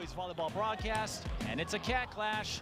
boys volleyball broadcast, and it's a cat clash.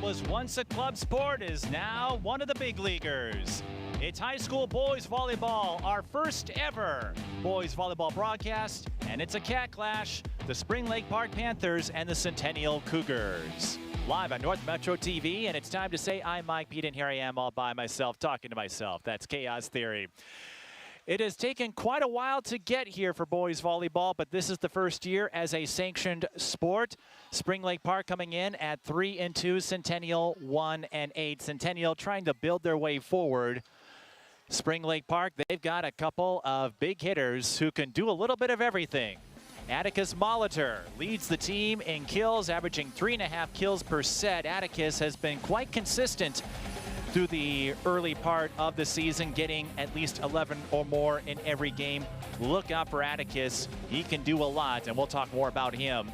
was once a club sport is now one of the big leaguers. It's high school boys volleyball, our first ever boys volleyball broadcast, and it's a cat clash, the Spring Lake Park Panthers and the Centennial Cougars. Live on North Metro TV, and it's time to say I'm Mike Pete, and here I am all by myself, talking to myself. That's Chaos Theory. It has taken quite a while to get here for boys volleyball, but this is the first year as a sanctioned sport. Spring Lake Park coming in at 3-2, Centennial 1-8. Centennial trying to build their way forward. Spring Lake Park, they've got a couple of big hitters who can do a little bit of everything. Atticus Molitor leads the team in kills, averaging 3.5 kills per set. Atticus has been quite consistent through the early part of the season, getting at least 11 or more in every game. Look out for Atticus. He can do a lot, and we'll talk more about him.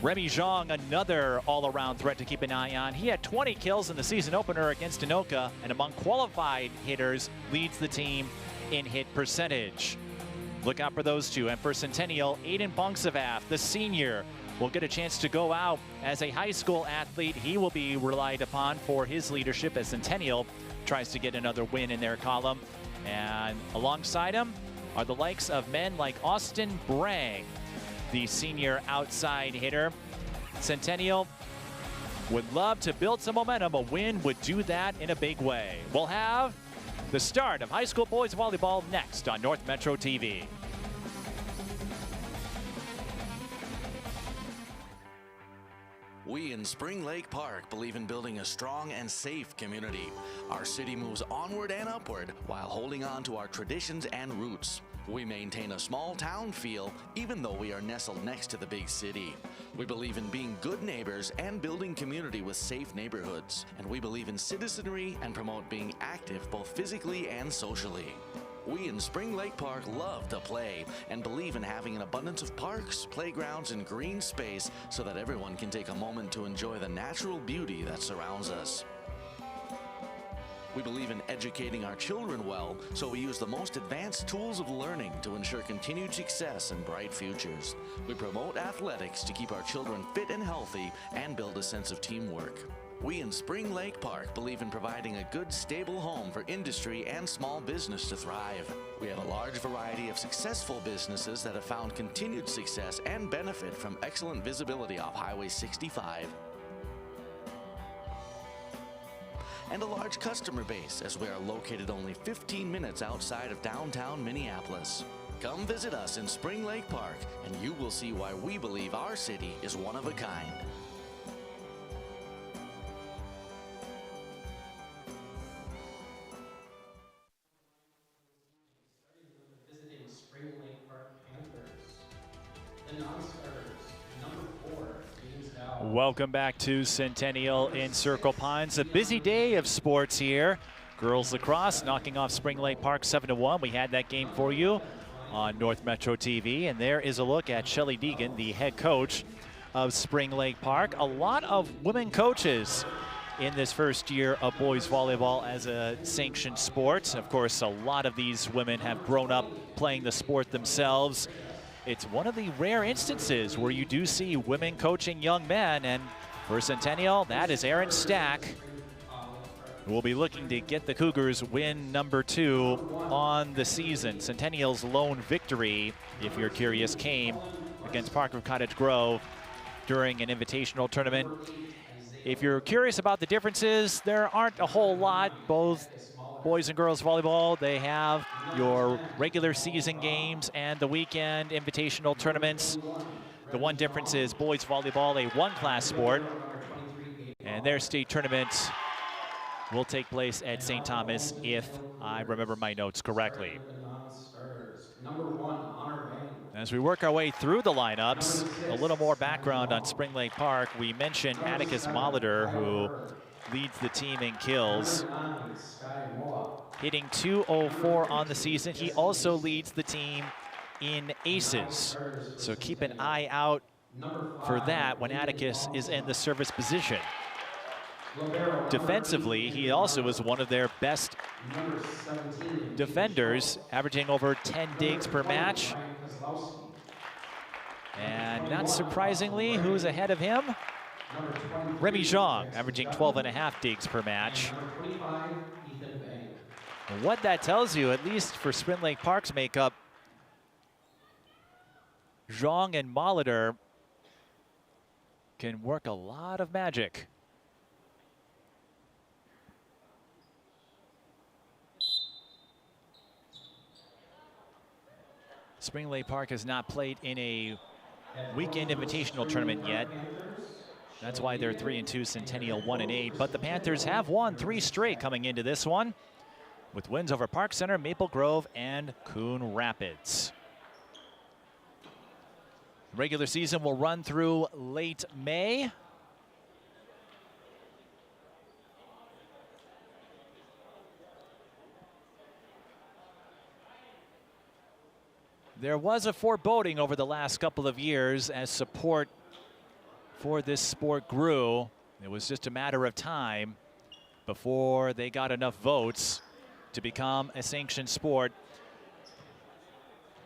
Remy Zhang, another all-around threat to keep an eye on. He had 20 kills in the season opener against Anoka, and among qualified hitters, leads the team in hit percentage. Look out for those two. And for Centennial, Aiden Bunksavath, the senior, will get a chance to go out as a high school athlete. He will be relied upon for his leadership as Centennial tries to get another win in their column. And alongside him are the likes of men like Austin Brang, the senior outside hitter. Centennial would love to build some momentum. A win would do that in a big way. We'll have the start of high school boys volleyball next on North Metro TV. We in Spring Lake Park believe in building a strong and safe community. Our city moves onward and upward while holding on to our traditions and roots. We maintain a small town feel even though we are nestled next to the big city. We believe in being good neighbors and building community with safe neighborhoods. And we believe in citizenry and promote being active both physically and socially. We in Spring Lake Park love to play and believe in having an abundance of parks, playgrounds, and green space so that everyone can take a moment to enjoy the natural beauty that surrounds us. We believe in educating our children well, so we use the most advanced tools of learning to ensure continued success and bright futures. We promote athletics to keep our children fit and healthy and build a sense of teamwork. We in Spring Lake Park believe in providing a good, stable home for industry and small business to thrive. We have a large variety of successful businesses that have found continued success and benefit from excellent visibility off Highway 65. And a large customer base, as we are located only 15 minutes outside of downtown Minneapolis. Come visit us in Spring Lake Park, and you will see why we believe our city is one of a kind. Visiting Spring Lake Park Panthers, the non-starters, number 4, James Dow. Welcome back to Centennial in Circle Pines. A busy day of sports here. Girls lacrosse knocking off Spring Lake Park 7-1. We had that game for you on North Metro TV. And there is a look at Shelly Deegan, the head coach of Spring Lake Park. A lot of women coaches in this first year of boys volleyball as a sanctioned sport. Of course, a lot of these women have grown up playing the sport themselves. It's one of the rare instances where you do see women coaching young men, and for Centennial, that is Erin Stack, who will be looking to get the Cougars win number 2 on the season. Centennial's lone victory, if you're curious, came against Parker Cottage Grove during an invitational tournament. If you're curious about the differences, there aren't a whole lot. Both boys and girls volleyball, they have your regular season games and the weekend invitational tournaments. The one difference is boys volleyball, a one-class sport, and their state tournament will take place at St. Thomas, if I remember my notes correctly. Number 1, Honor Bang. As we work our way through the lineups, a little more background on Spring Lake Park. We mentioned Atticus Molitor, who leads the team in kills, hitting .204 on the season. He also leads the team in aces, so keep an eye out for that when Atticus is in the service position. Defensively, he also was one of their best defenders, averaging over 10 digs per match. And not surprisingly, who's ahead of him? Remy Zhang averaging 12.5 digs per match. And what that tells you, at least for Spring Lake Park's makeup, Zhang and Molitor can work a lot of magic. Spring Lake Park has not played in a weekend invitational tournament yet. That's why they're 3-2, Centennial 1-8. But the Panthers have won 3 straight coming into this one, with wins over Park Center, Maple Grove, and Coon Rapids. Regular season will run through late May. There was a foreboding over the last couple of years as support for this sport grew. It was just a matter of time before they got enough votes to become a sanctioned sport.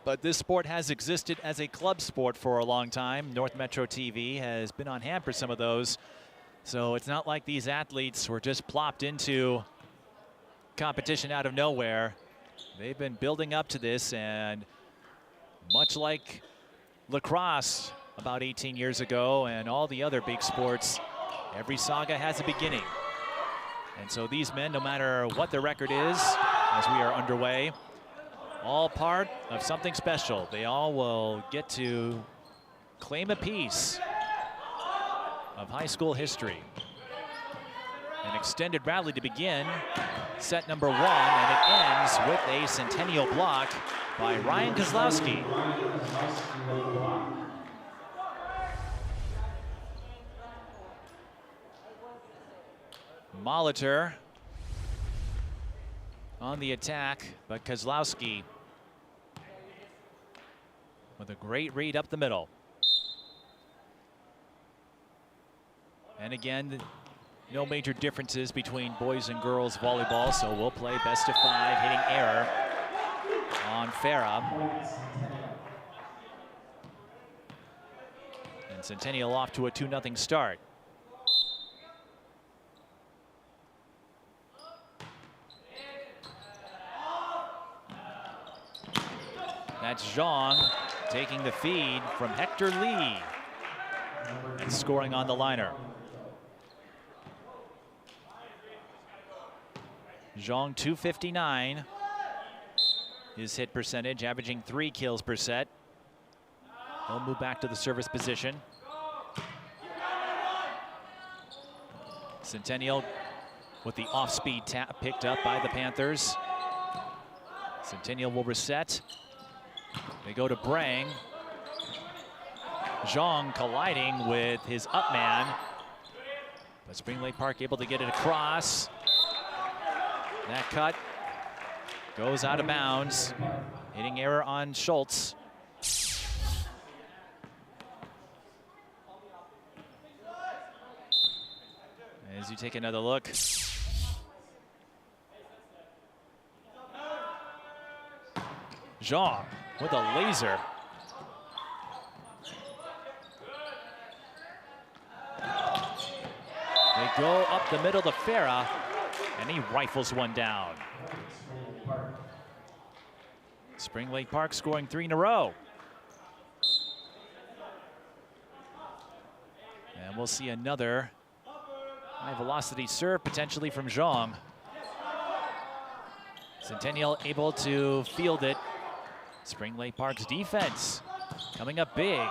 But this sport has existed as a club sport for a long time. North Metro TV has been on hand for some of those. So it's not like these athletes were just plopped into competition out of nowhere. They've been building up to this, and much like lacrosse about 18 years ago and all the other big sports, every saga has a beginning. And so these men, no matter what their record is, as we are underway, all part of something special. They all will get to claim a piece of high school history. An extended rally to begin, set number 1, and it ends with a Centennial block by Ryan Kozlowski. Molitor on the attack, but Kozlowski with a great read up the middle. And again, no major differences between boys and girls volleyball, so we'll play best of 5, hitting error on Farah. And Centennial off to a 2-0 start. That's Zhang taking the feed from Hector Lee and scoring on the liner. Zhang 259. His hit percentage, averaging 3 kills per set. He'll move back to the service position. Centennial with the off-speed tap picked up by the Panthers. Centennial will reset. They go to Brang. Zhang colliding with his up man. But Spring Lake Park able to get it across. That cut goes out of bounds. Hitting error on Schultz. As you take another look. Zhang with a laser. They go up the middle to Farah, and he rifles one down. Spring Lake Park scoring 3 in a row. And we'll see another high velocity serve potentially from Zhang. Centennial able to field it. Spring Lake Park's defense coming up big.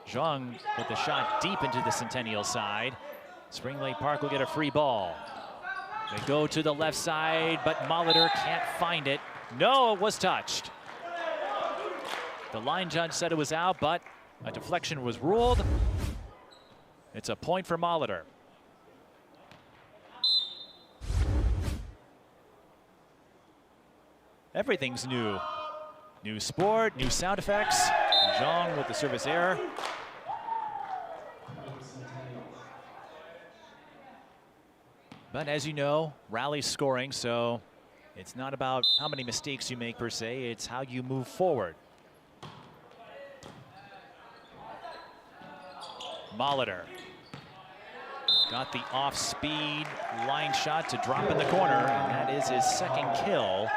Zhang with the shot deep into the Centennial side. Spring Lake Park will get a free ball. They go to the left side, but Molitor can't find it. No, it was touched. The line judge said it was out, but a deflection was ruled. It's a point for Molitor. Everything's new. New sport, new sound effects. Zhang with the service error. But as you know, rally scoring, so it's not about how many mistakes you make per se, it's how you move forward. Molitor Got the off-speed line shot to drop in the corner, and that is his second kill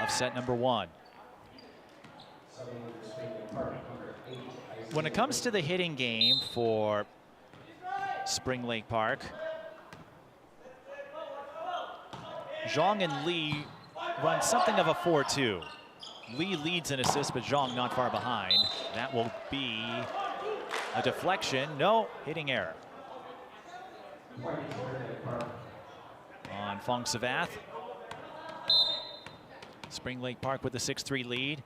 of set number 1. When it comes to the hitting game for Spring Lake Park, Zhang and Lee run something of a 4-2. Lee leads in assists, but Zhang not far behind. That will be a deflection. No, hitting error on Fong Savath. Spring Lake Park with the 6-3 lead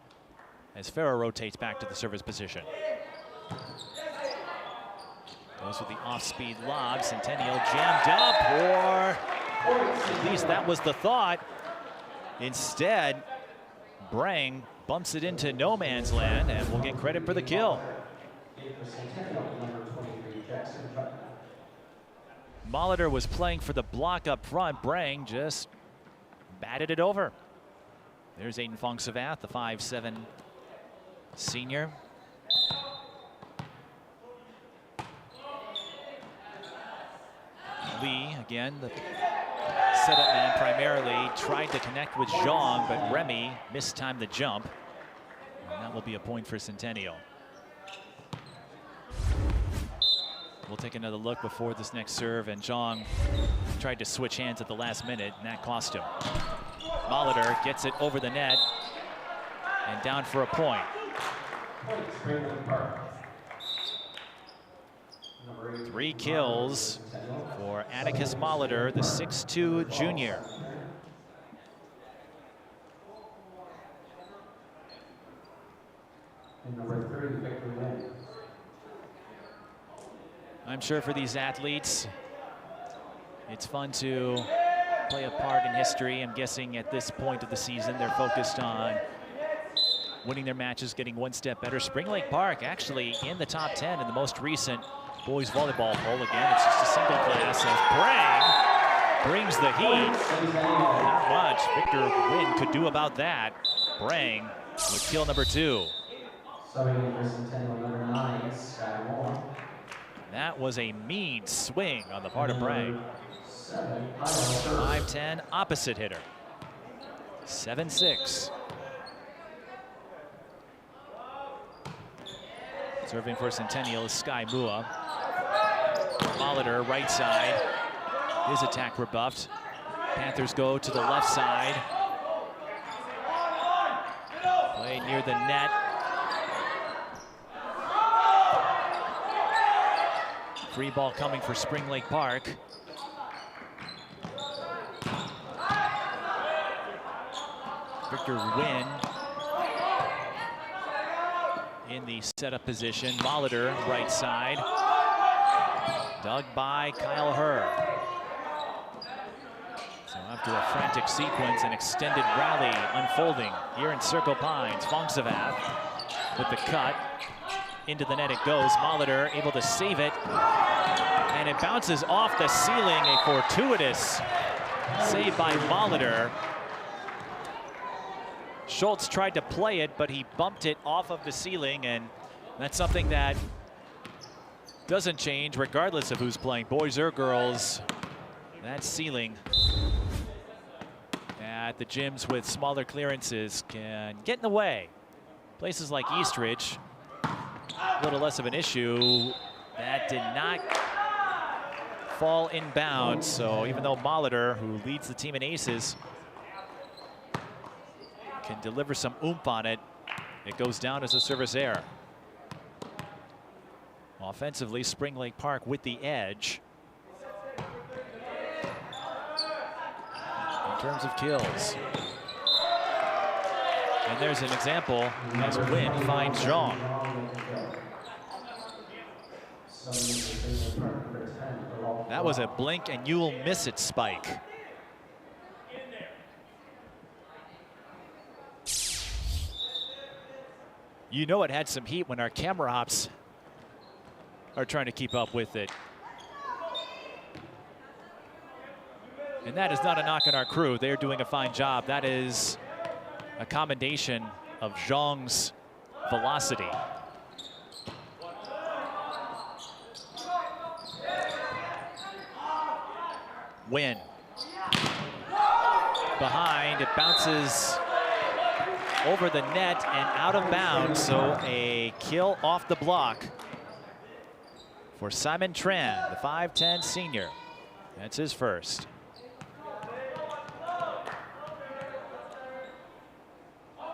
as Farrow rotates back to the service position. Goes with the off-speed lob. Centennial jammed up, or at least that was the thought. Instead, Brang bumps it into no man's land and will get credit for the kill. Molitor was playing for the block up front. Brang just batted it over. There's Aiden Fong Savath, the 5'7" senior. Lee, again, the setup man primarily, tried to connect with Zhang, but Remy mistimed the jump. And that will be a point for Centennial. We'll take another look before this next serve, and Zhang tried to switch hands at the last minute, and that cost him. Molitor gets it over the net and down for a point. 3 kills for Atticus Molitor, the 6'2" junior. I'm sure for these athletes, it's fun to play a part in history. I'm guessing at this point of the season, they're focused on winning their matches, getting one step better. Spring Lake Park actually in the top 10 in the most recent boys volleyball poll. Again, it's just a single class as Brang brings the heat. Not much Victor Wynn could do about that. Brang with kill number 2. That was a mean swing on the part of Brang. 5'10", opposite hitter. 7-6. Serving for Centennial is Sky Mua. Molitor, right side. His attack rebuffed. Panthers go to the left side. Play near the net. Free ball coming for Spring Lake Park. Victor Wynn in the setup position. Molitor, right side. Dug by Kyle Herr. So after a frantic sequence, an extended rally unfolding here in Circle Pines. Fong Savath with the cut. Into the net it goes. Molitor able to save it. And it bounces off the ceiling. A fortuitous save by Molitor. Schultz tried to play it, but he bumped it off of the ceiling, and that's something that doesn't change regardless of who's playing, boys or girls. That ceiling at the gyms with smaller clearances can get in the way. Places like Eastridge, a little less of an issue. That did not fall inbounds, so even though Molitor, who leads the team in aces, can deliver some oomph on it, it goes down as a service error. Offensively, Spring Lake Park with the edge. In terms of kills. And there's an example as Wynn finds Zhang. That was a blink and you'll miss it spike. You know it had some heat when our camera ops are trying to keep up with it. And that is not a knock on our crew. They're doing a fine job. That is a commendation of Zhang's velocity. Win. Behind, it bounces over the net and out of bounds, so a kill off the block for Simon Tran, the 5'10 senior. That's his first.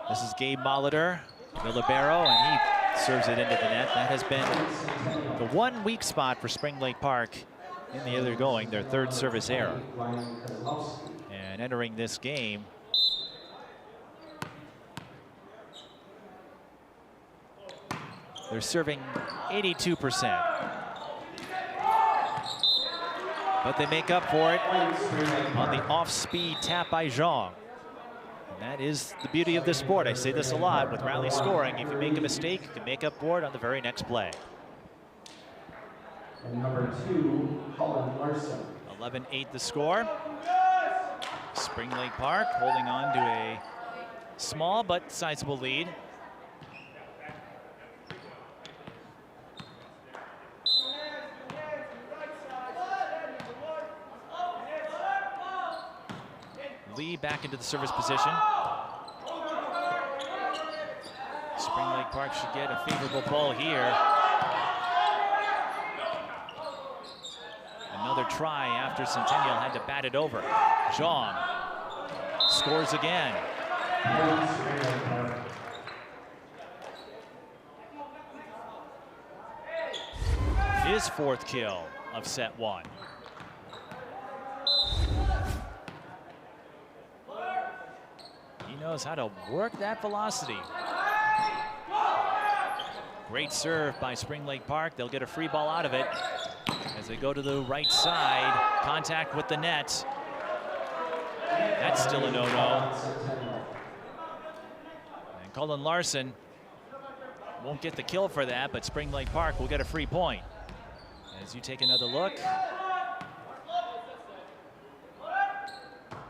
This is Gabe Molitor, the libero, and he serves it into the net. That has been the one weak spot for Spring Lake Park in the other going, their third service error. And entering this game, they're serving 82%. But they make up for it on the off-speed tap by Zhang. And that is the beauty of this sport. I say this a lot with rally scoring. If you make a mistake, you can make up for it on the very next play. And number 2, Colin Larson. 11-8 the score. Spring Lake Park holding on to a small but sizable lead. Lee back into the service position. Spring Lake Park should get a favorable ball here. Another try after Centennial had to bat it over. Zhang scores again. His fourth kill of set 1. He knows how to work that velocity. Great serve by Spring Lake Park. They'll get a free ball out of it as they go to the right side. Contact with the net. That's still a no-no. And Colin Larson won't get the kill for that, but Spring Lake Park will get a free point. As you take another look,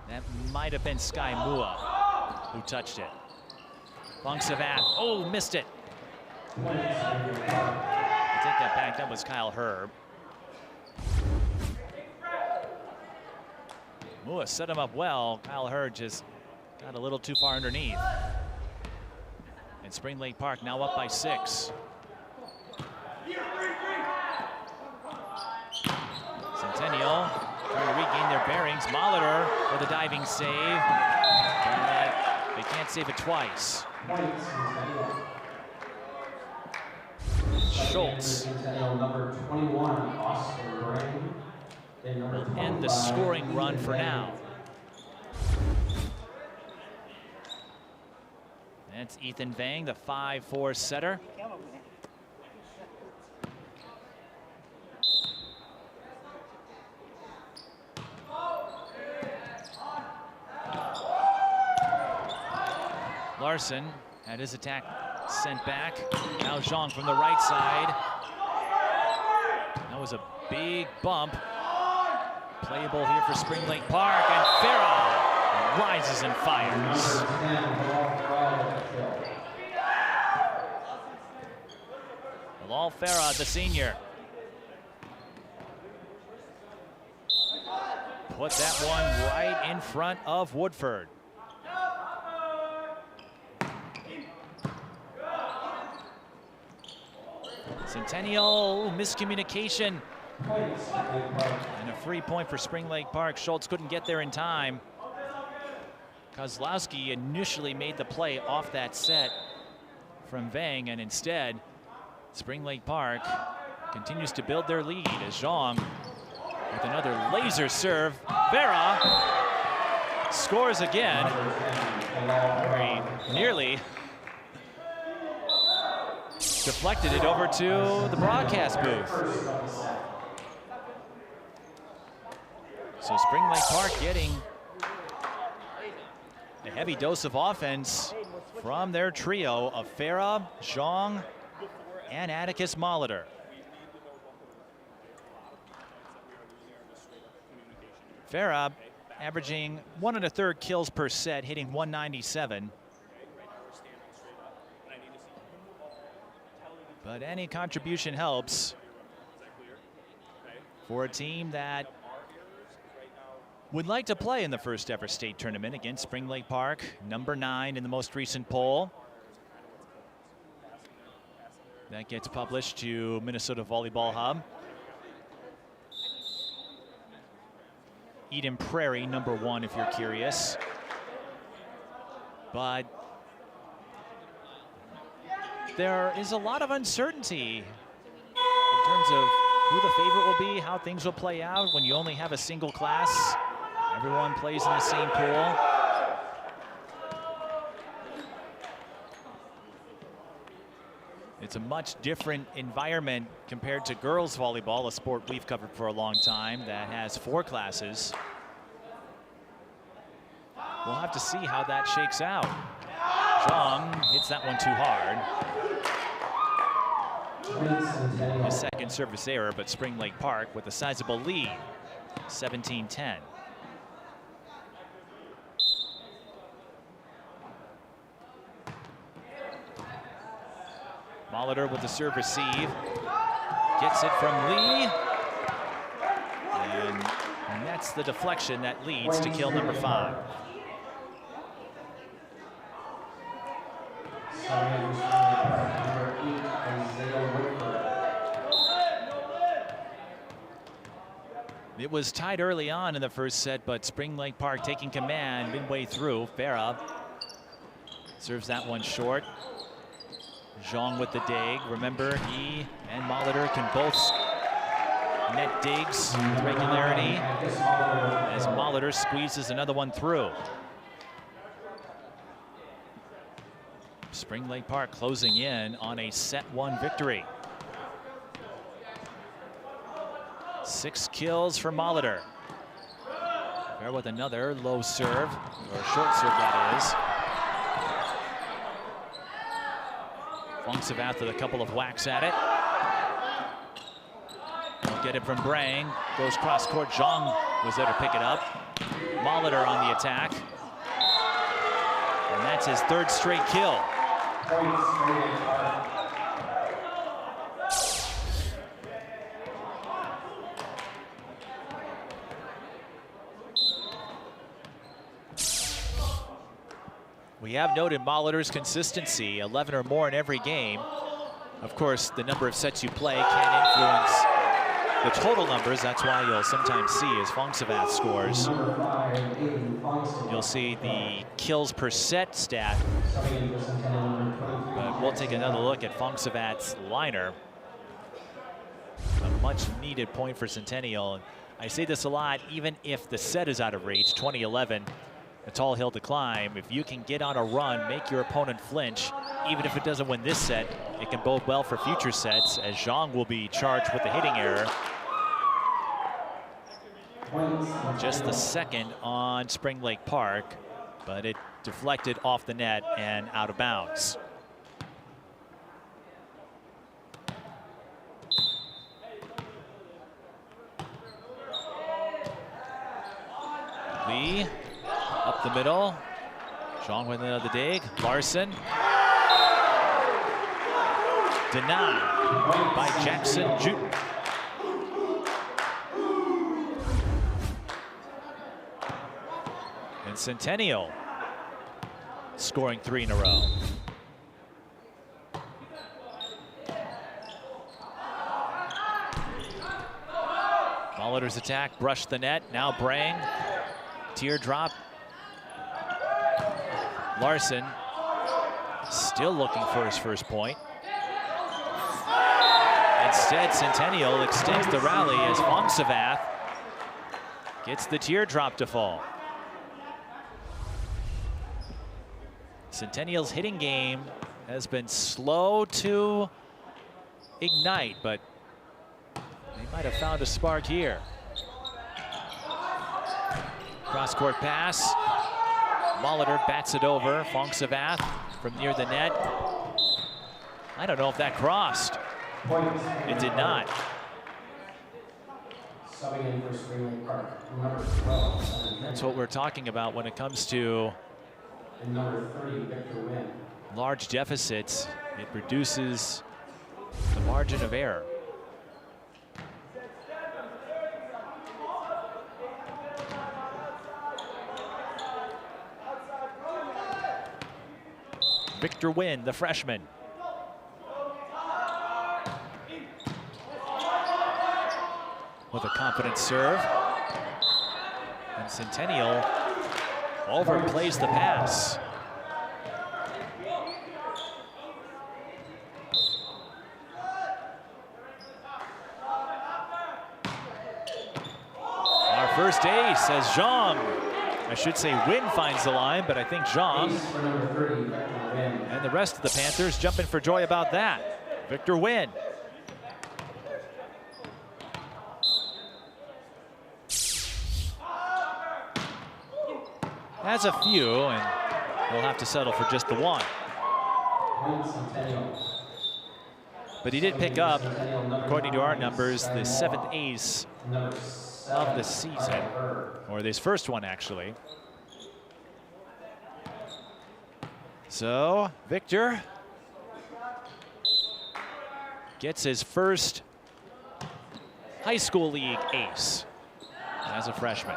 that might have been Sky Mua who touched it. Bongsavat, oh, missed it. I take that back, that was Kyle Herb. Mua set him up well. Kyle Herb just got a little too far underneath. And Spring Lake Park now up by 6. Centennial trying to regain their bearings. Molitor with a diving save. But they can't save it twice. Schultz Number 21, Austin Graham. will end the scoring run for now. That's Ethan Vang, the 5'4 setter. Larson had his attack sent back. Now Zhang from the right side. That was a big bump. Playable here for Spring Lake Park, and Farah rises and fires. Bilal Farah, the senior. Put that one right in front of Woodford. Centennial, miscommunication. And a free point for Spring Lake Park. Schultz couldn't get there in time. Kozlowski initially made the play off that set from Vang, and instead, Spring Lake Park continues to build their lead as Zhang with another laser serve. Vera scores again. Very nearly deflected it over to the broadcast booth. So Spring Lake Park getting a heavy dose of offense from their trio of Farah, Zhang, and Atticus Molitor. Farah averaging 1 1/3 kills per set, hitting 197. But any contribution helps for a team that would like to play in the first ever state tournament against Spring Lake Park, number 9 in the most recent poll. That gets published to Minnesota Volleyball Hub. Eden Prairie, number 1, if you're curious. But there is a lot of uncertainty in terms of who the favorite will be, how things will play out when you only have a single class. Everyone plays in the same pool. It's a much different environment compared to girls volleyball, a sport we've covered for a long time that has 4 classes. We'll have to see how that shakes out. Zhang hits that one too hard. His second service error, but Spring Lake Park with a sizable lead, 17-10. Molitor with the serve receive. Gets it from Lee. And that's the deflection that leads to kill number 5. It was tied early on in the first set, but Spring Lake Park taking command midway through. Farah serves that one short. Zhang with the dig. Remember, he and Molitor can both net digs with regularity as Molitor squeezes another one through. Spring Lake Park closing in on a set 1 victory. 6 kills for Molitor. There with another low serve, or short serve that is. Fongsavat with a couple of whacks at it. They'll get it from Brang. Goes cross court. Zhang was there to pick it up. Molitor on the attack. And that's his 3rd straight kill. We have noted Molitor's consistency, 11 or more in every game. Of course, the number of sets you play can influence the total numbers. That's why you'll sometimes see as Fongsavat scores. You'll see the kills per set stat. But we'll take another look at Fongsavat's liner. A much needed point for Centennial. I say this a lot, even if the set is out of reach, 2011. A tall hill to climb. If you can get on a run, make your opponent flinch, even if it doesn't win this set, it can bode well for future sets, as Zhang will be charged with the hitting error. Just the 2nd on Spring Lake Park, but it deflected off the net and out of bounds. Lee. Up the middle. Zhang with another dig. Larson. Denied by Jackson Juton. And Centennial scoring 3 in a row. Molitor's attack brushed the net. Now Brang. Teardrop. Larson still looking for his first point. Instead, Centennial extends the rally as Fongsavat gets the teardrop to fall. Centennial's hitting game has been slow to ignite, but they might have found a spark here. Cross-court pass. Molitor bats it over. Fongsavat from near the net. I don't know if that crossed. It did not. That's what we're talking about when it comes to large deficits. It reduces the margin of error. Victor Wynn, the freshman. With a confident serve. And Centennial overplays the pass. Our first ace as Zhang, I should say Wynn finds the line, but I think Zhang and the rest of the Panthers jumping for joy about that. Victor Wynn. Has a few, and he'll have to settle for just the one. But he did pick up, according to our numbers, the 7th ace of the season, or this first one actually. So Victor gets his first high school league ace as a freshman.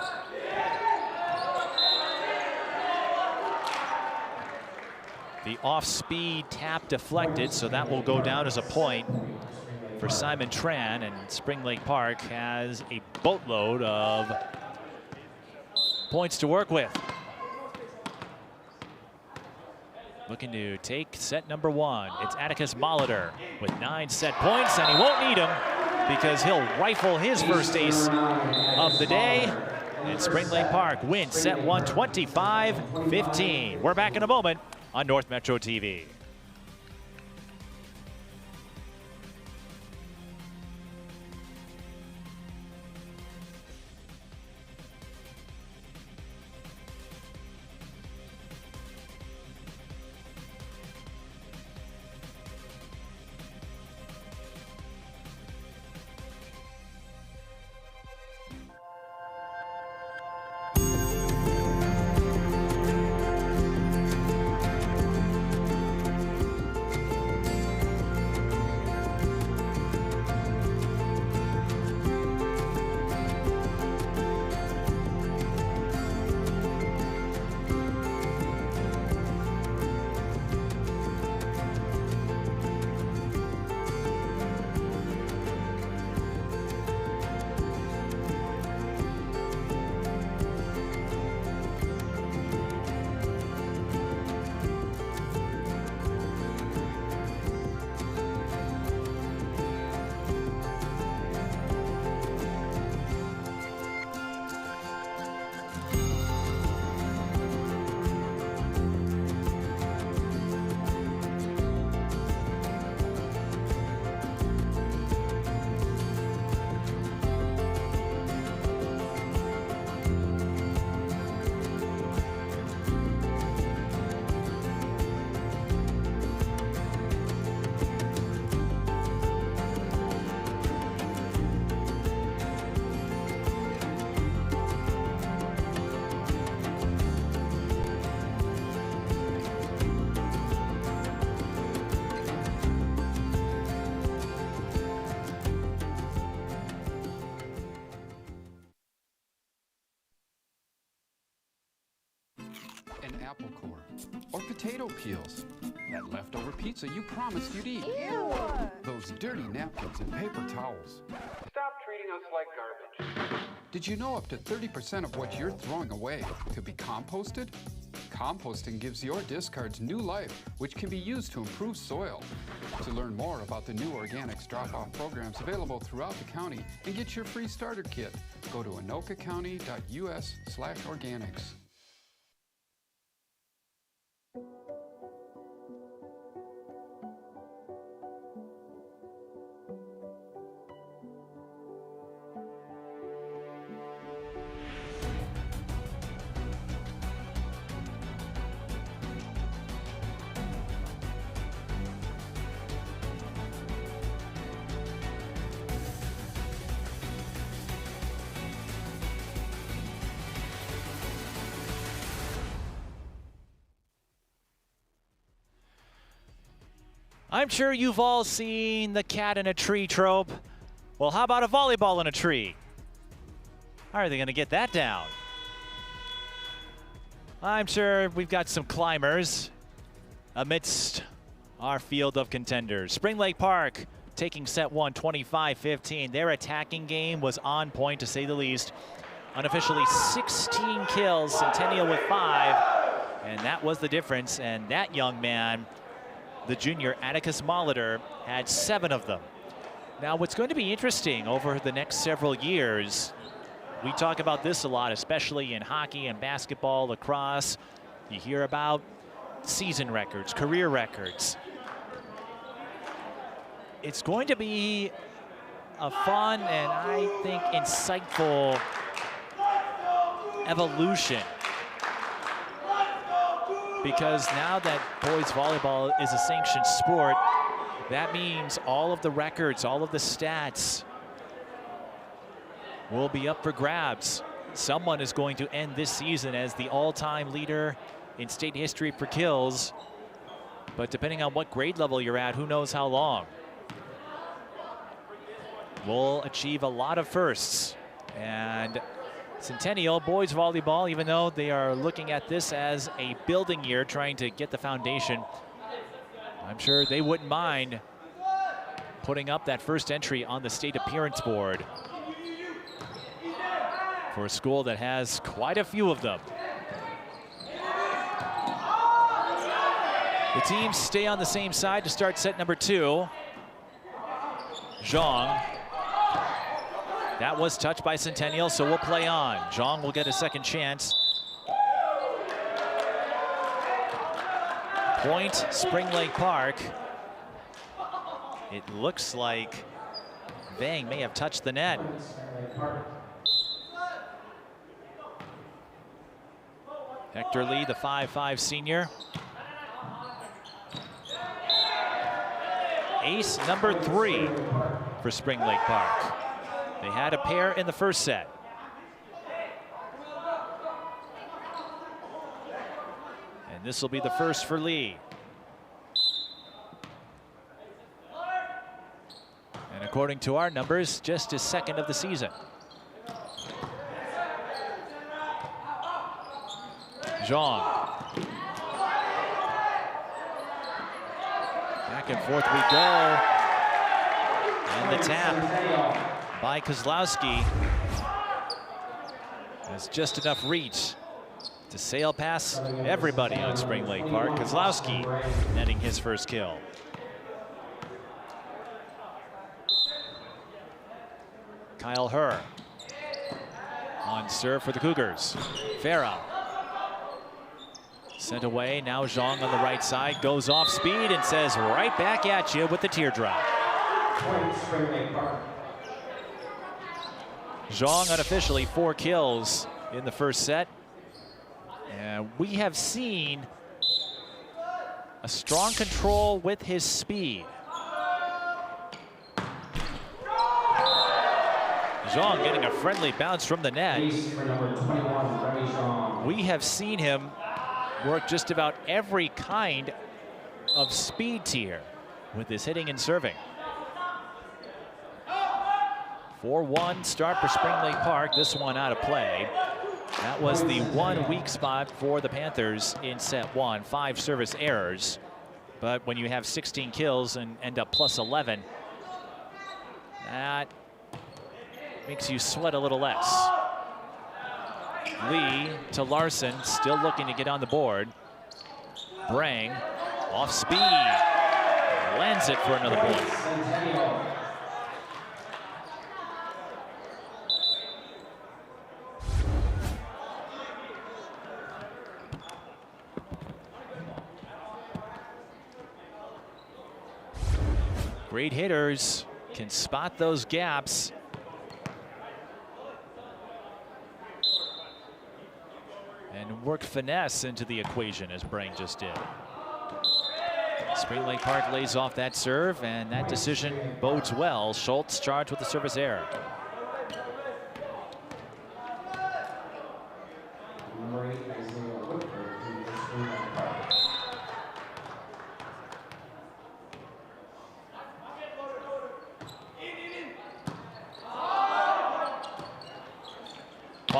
The off-speed tap deflected, so that will go down as a point for Simon Tran, and Spring Lake Park has a boatload of points to work with. Looking to take set number 1. It's Atticus Molitor with 9 set points, and he won't need them because he'll rifle his first ace of the day. And Spring Lake Park wins set 1, 25-15. We're back in a moment on North Metro TV. An apple core, or potato peels. That leftover pizza you promised you'd eat. Ew! Those dirty napkins and paper towels. Stop treating us like garbage. Did you know up to 30% of what you're throwing away could be composted? Composting gives your discards new life, which can be used to improve soil. To learn more about the new organics drop-off programs available throughout the county and get your free starter kit, go to anokacounty.us/organics. I'm sure you've all seen the cat in a tree trope. Well, how about a volleyball in a tree? How are they going to get that down? I'm sure we've got some climbers amidst our field of contenders. Spring Lake Park taking set one, 25-15. Their attacking game was on point, to say the least. Unofficially 16 kills, Centennial with 5, and that was the difference. And that young man, the junior Atticus Molitor, had 7 of them. Now, what's going to be interesting over the next several years, we talk about this a lot, especially in hockey and basketball, lacrosse. You hear about season records, career records. It's going to be a fun and I think insightful evolution, because now that boys volleyball is a sanctioned sport, that means all of the records, all of the stats will be up for grabs. Someone is going to end this season as the all-time leader in state history for kills, but depending on what grade level you're at, who knows how long. We'll achieve a lot of firsts. And Centennial boys volleyball, even though they are looking at this as a building year, trying to get the foundation, I'm sure they wouldn't mind putting up that first entry on the state appearance board for a school that has quite a few of them. The teams stay on the same side to start set number 2. Zhang. That was touched by Centennial, so we'll play on. Zhang will get a second chance. Point, Spring Lake Park. It looks like Vang may have touched the net. Hector Lee, the 5'5" senior. Ace number 3 for Spring Lake Park. They had a pair in the first set. And this will be the first for Lee. And according to our numbers, just his second of the season. Zhang. Back and forth we go. And the tap by Kozlowski has just enough reach to sail past everybody on Spring Lake Park. Kozlowski netting his first kill. Kyle Herr on serve for the Cougars. Farah sent away. Now Zhang on the right side goes off speed and says right back at you with the teardrop. Zhang unofficially 4 kills in the first set. And we have seen a strong control with his speed. Zhang getting a friendly bounce from the net. We have seen him work just about every kind of speed tier with his hitting and serving. 4-1 start for Spring Lake Park. This one out of play. That was the one weak spot for the Panthers in set 1. 5 service errors. But when you have 16 kills and end up plus 11, that makes you sweat a little less. Lee to Larson, still looking to get on the board. Brang off speed, lands it for another point. Great hitters can spot those gaps. And work finesse into the equation, as Brang just did. Spring Lake Park lays off that serve, and that decision bodes well. Schultz charged with the service error.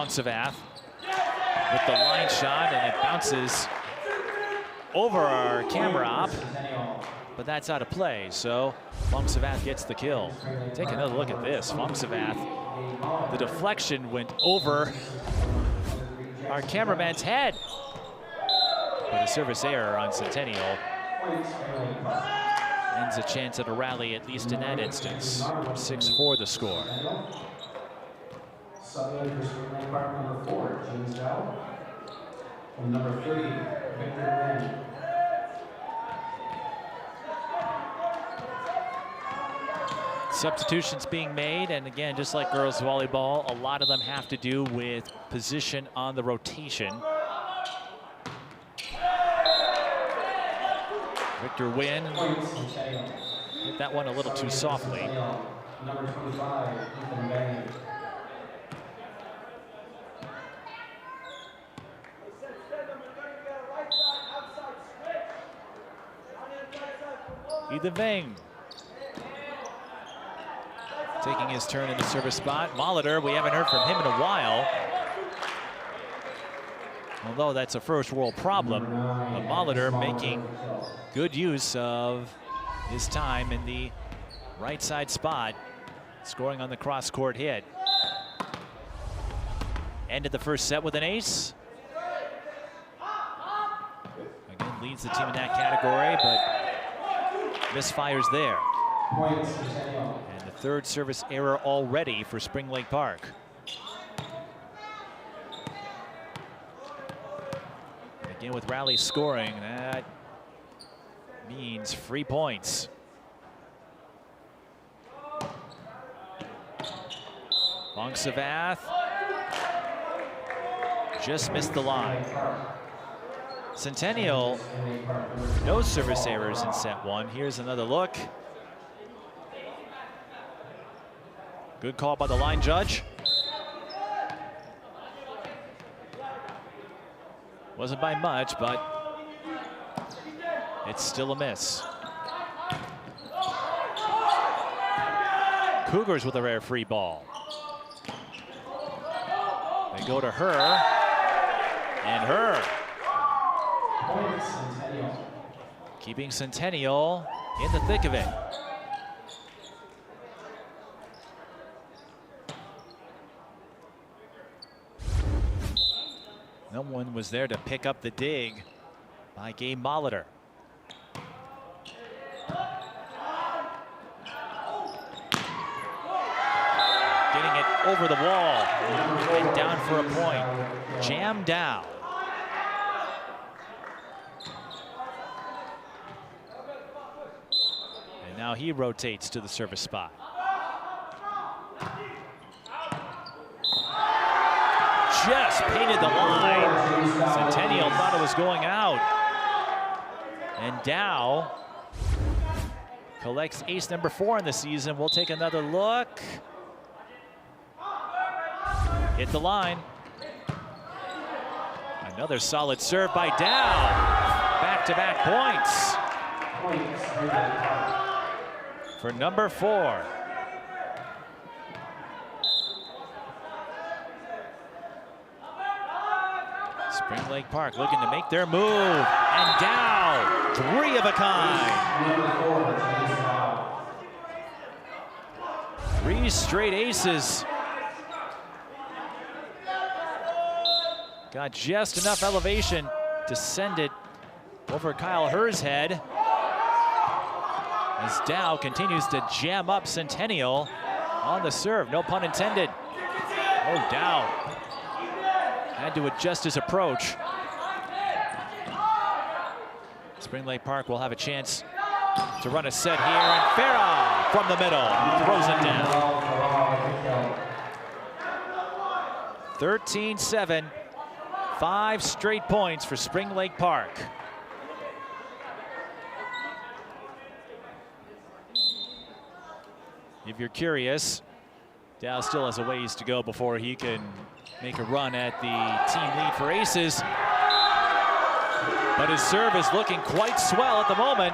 Savath with the line shot, and it bounces over our camera op, but that's out of play, so Fong-Savath gets the kill. Take another look at this. Fong-Savath, the deflection went over our cameraman's head. But a service error on Centennial ends a chance at a rally, at least in that instance. 6-4 the score. Subbing for Spring Lake Park, number 4, James Dow. And number 30, Victor Wynn. Substitutions being made, and again, just like girls volleyball, a lot of them have to do with position on the rotation. Victor Wynn hit that one a little too softly. Number 25, Ethan Bang. Ethan Vang taking his turn in the service spot. Molitor, we haven't heard from him in a while. Although that's a first world problem. But Molitor making good use of his time in the right side spot, scoring on the cross court hit. Ended the first set with an ace. Again, leads the team in that category, but misfires there. And the third service error already for Spring Lake Park. Again, with Raleigh scoring, that means free points. Fong-Savath just missed the line. Centennial, no service errors in set one. Here's another look. Good call by the line judge. Wasn't by much, but it's still a miss. Cougars with a rare free ball. They go to her, and her. Keeping Centennial in the thick of it. No one was there to pick up the dig by Gabe Molitor. Getting it over the wall and down for a point. Jammed down. And now he rotates to the service spot. Just painted the line. Centennial thought it was going out. And Dow collects ace number 4 in the season. We'll take another look. Hit the line. Another solid serve by Dow. Back-to-back points for number 4. Spring Lake Park looking to make their move, and Dow, 3 of a kind. 3 straight aces. Got just enough elevation to send it over Kyle Herr's head, as Dow continues to jam up Centennial on the serve, no pun intended. Oh, Dow had to adjust his approach. Spring Lake Park will have a chance to run a set here, and Farah from the middle throws it down. 13-7, 5 straight points for Spring Lake Park. If you're curious, Dow still has a ways to go before he can make a run at the team lead for aces. But his serve is looking quite swell at the moment.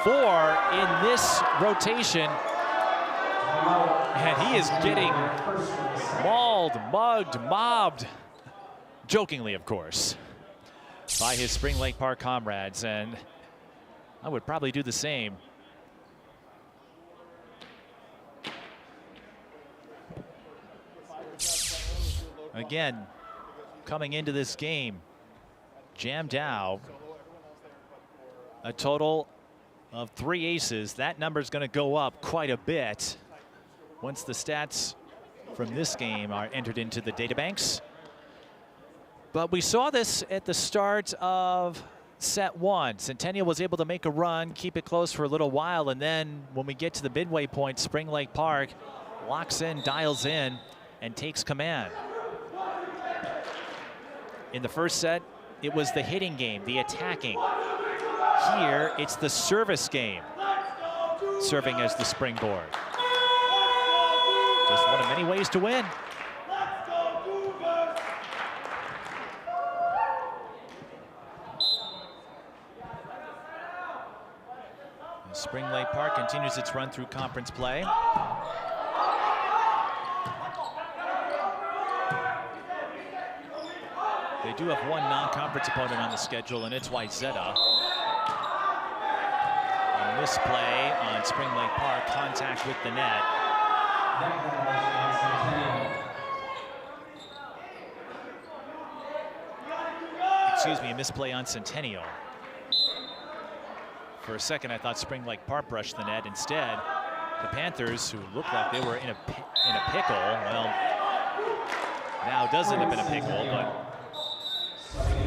4 in this rotation. And he is getting mauled, mugged, mobbed. Jokingly, of course. by his Spring Lake Park comrades, and I would probably do the same. Again, coming into this game, Jam Dow, a total of 3 aces. That number is going to go up quite a bit once the stats from this game are entered into the databanks. But we saw this at the start of set 1. Centennial was able to make a run, keep it close for a little while, and then when we get to the midway point, Spring Lake Park locks in, dials in, and takes command. In the first set, it was the hitting game, the attacking. Here, it's the service game, serving as the springboard. Just one of many ways to win. Spring Lake Park continues its run through conference play. They do have one non-conference opponent on the schedule, and it's Wayzata. A misplay on Spring Lake Park, contact with the net. Excuse me, a misplay on Centennial. For a second, I thought Spring Lake Park brushed the net. Instead, the Panthers, who looked like they were in a pickle, well, now does end up in a pickle, but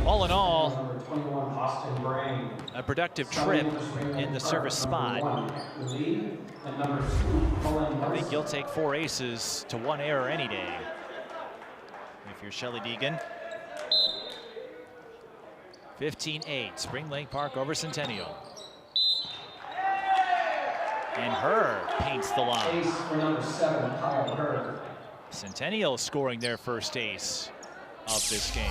all in all, a productive trip in the service spot. I think you'll take 4 aces to 1 error any day if you're Shelley Deegan. 15-8, Spring Lake Park over Centennial. And Herr paints the line. Ace for number 7, Kyle Herr. Centennial scoring their first ace of this game.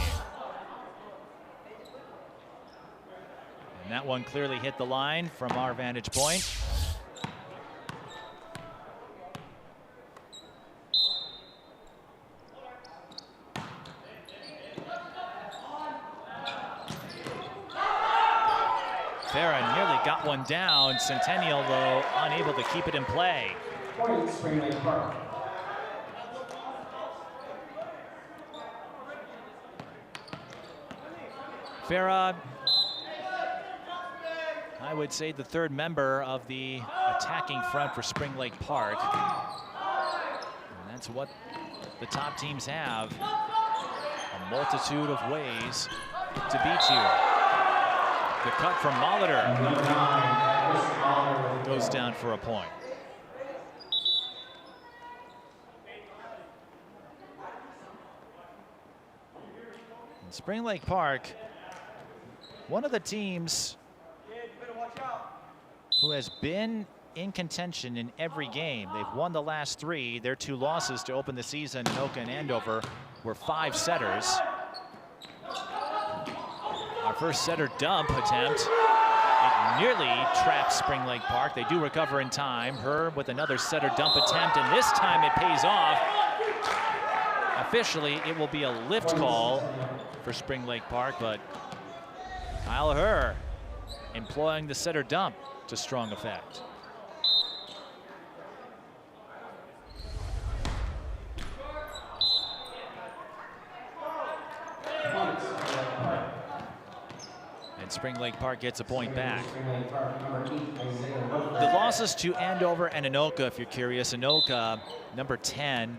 And that one clearly hit the line from our vantage point. Farah nearly got one down. Centennial, though, unable to keep it in play. Point, Spring Lake Park. Farah, I would say the 3rd member of the attacking front for Spring Lake Park. And that's what the top teams have. A multitude of ways to beat you. The cut from Molitor goes down for a point. And Spring Lake Park, one of the teams who has been in contention in every game. They've won the last 3. Their 2 losses to open the season, Anoka and Andover, were 5-setters. Our first setter dump attempt, it nearly traps Spring Lake Park. They do recover in time. Herr with another setter dump attempt, and this time it pays off. Officially, it will be a lift call for Spring Lake Park, but Kyle Herr employing the setter dump to strong effect. And Spring Lake Park gets a point back. The losses to Andover and Anoka, if you're curious. Anoka, number 10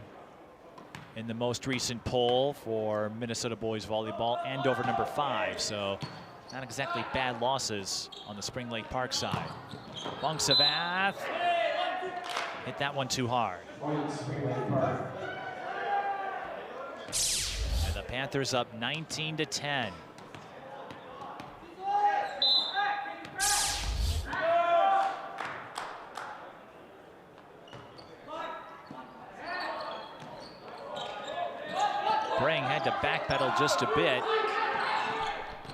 in the most recent poll for Minnesota boys volleyball. Andover, number 5. So not exactly bad losses on the Spring Lake Park side. Bong Savath hit that one too hard. And the Panthers up 19-10. Brang had to backpedal just a bit,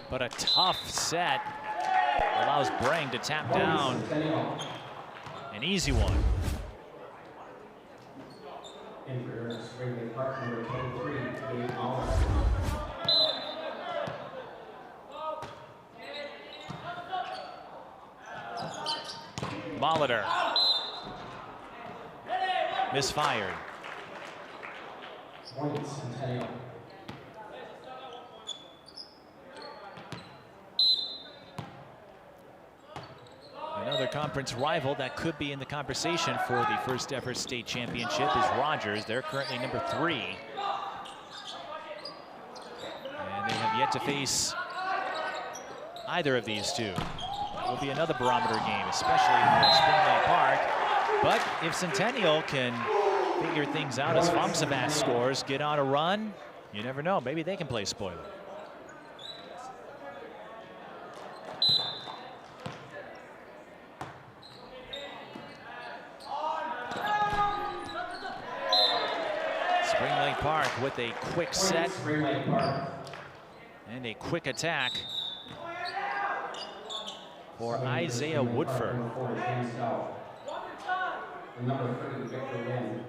but a tough set allows Brang to tap down an easy one. Molitor. Misfired. Point Centennial. Another conference rival that could be in the conversation for the first ever state championship is Rogers. They're currently number 3. And they have yet to face either of these two. It will be another barometer game, especially for Spring Lake Park. But if Centennial can figure things out as Fongsavat scores, get on a run, you never know. Maybe they can play spoiler. Spring Lake Park with a quick set and a quick attack for Isaiah Woodford. Number 30, Victor Wynn.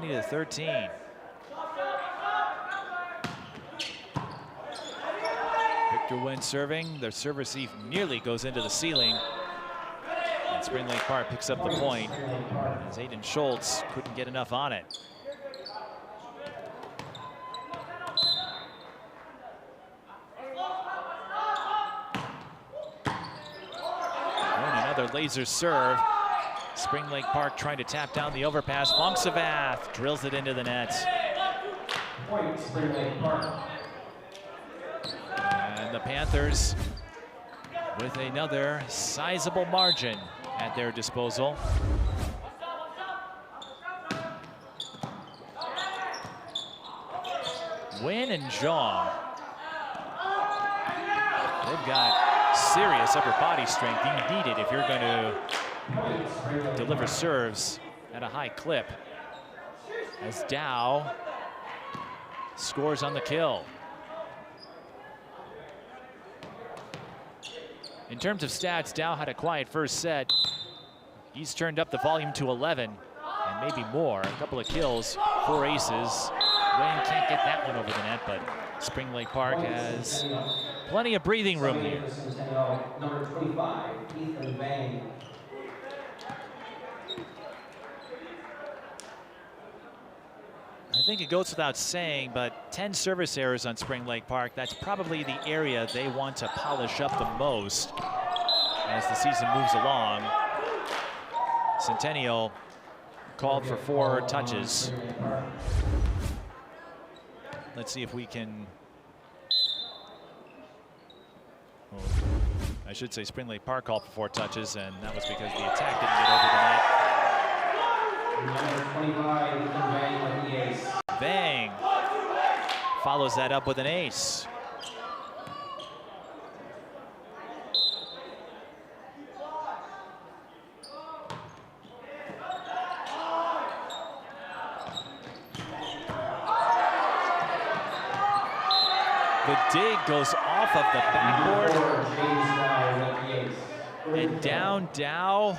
To 13. Victor Wynn serving. Their serve receive nearly goes into the ceiling. And Spring Lake Park picks up the point as Aiden Schultz couldn't get enough on it. And another laser serve. Spring Lake Park trying to tap down the overpass. Fongsavat drills it into the net. Point Spring Lake Park. And the Panthers with another sizable margin at their disposal. Wynn and Zhang. They've got serious upper body strength. You need it if you're going to deliver serves at a high clip. As Dow scores on the kill. In terms of stats, Dow had a quiet first set. He's turned up the volume to 11 and maybe more. A couple of kills, 4 aces. Wayne can't get that one over the net, but Spring Lake Park has plenty of breathing room here. Number 25, Ethan Vang. I think it goes without saying, but 10 service errors on Spring Lake Park, that's probably the area they want to polish up the most as the season moves along. Centennial called for 4 touches. Let's see if we can, well, I should say Spring Lake Park called for 4 touches, and that was because the attack didn't get over the net. Number 25, Ethan Vang with the ace. Vang follows that up with an ace. The dig goes off of the backboard. And down Dow.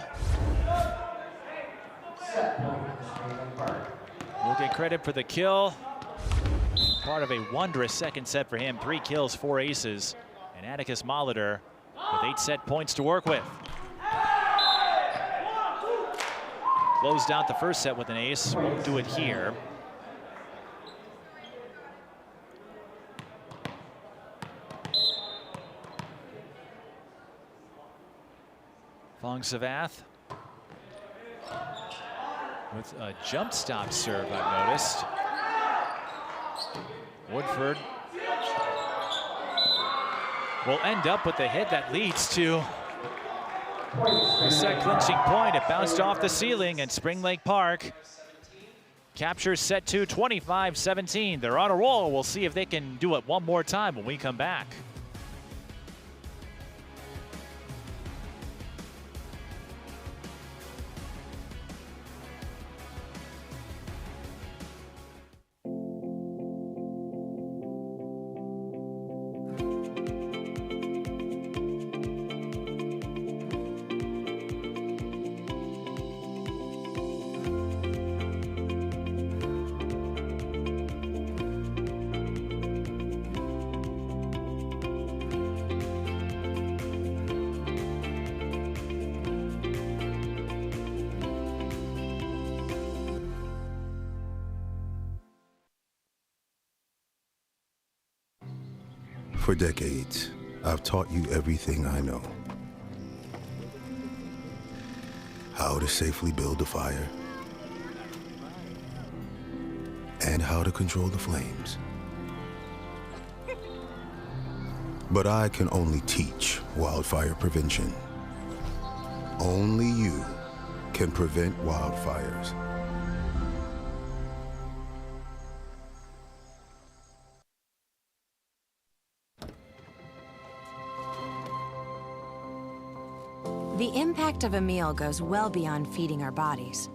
We'll get credit for the kill. Part of a wondrous second set for him. 3 kills, 4 aces. And Atticus Molitor with 8 set points to work with. Closed out the first set with an ace. Won't do it here. Fongsavat with a jump stop serve, I've noticed. Woodford will end up with the hit that leads to the set clinching point. It bounced off the ceiling, and Spring Lake Park captures set 2, 25-17. They're on a roll. We'll see if they can do it one more time when we come back. For decades, I've taught you everything I know. How to safely build a fire, and how to control the flames. But I can only teach wildfire prevention. Only you can prevent wildfires. The impact of a meal goes well beyond feeding our bodies.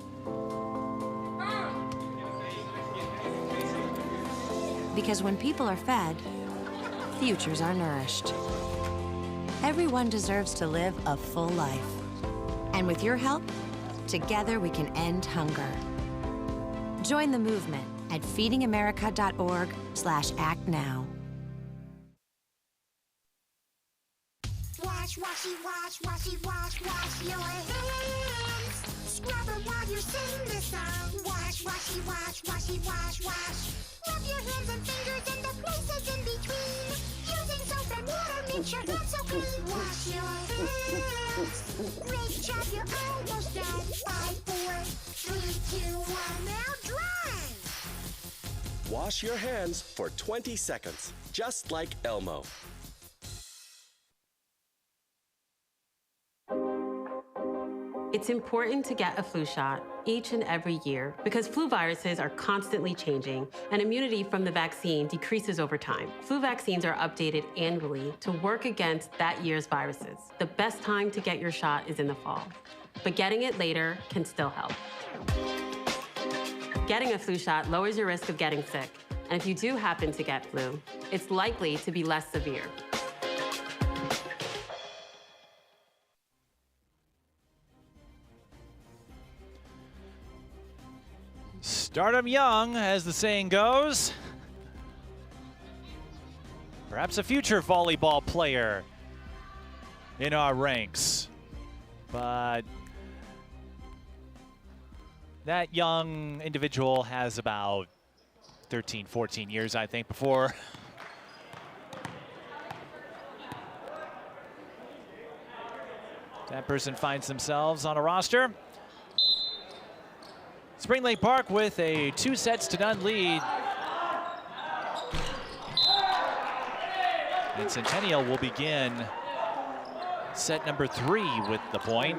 Because when people are fed, futures are nourished. Everyone deserves to live a full life. And with your help, together we can end hunger. Join the movement at feedingamerica.org/actnow. Wash, washy, wash, washy, wash, wash your hands. Scrub them while you sing this song. Wash, washy, wash, washy, wash, wash. Rub your hands and fingers and the places in between. Using soap and water makes your hands so clean. Wash your hands. Great job, you're almost done. 5, 4, 3, 2, 1, now dry. Wash your hands for 20 seconds, just like Elmo. It's important to get a flu shot each and every year because flu viruses are constantly changing and immunity from the vaccine decreases over time. Flu vaccines are updated annually to work against that year's viruses. The best time to get your shot is in the fall, but getting it later can still help. Getting a flu shot lowers your risk of getting sick, and if you do happen to get flu, it's likely to be less severe. Start 'em young, as the saying goes. Perhaps a future volleyball player in our ranks. But that young individual has about 13, 14 years, I think, before that person finds themselves on a roster. Spring Lake Park with a 2-0 lead. And Centennial will begin set number 3 with the point.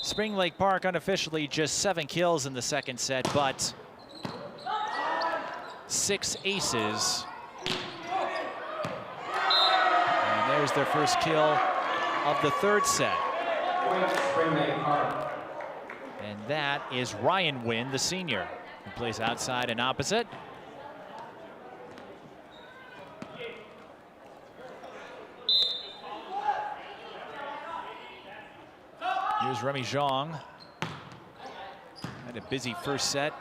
Spring Lake Park unofficially just 7 kills in the second set, but 6 aces. And there's their first kill of the third set. And that is Ryan Wynn, the senior, who plays outside and opposite. Here's Remy Zhang. Had a busy first set.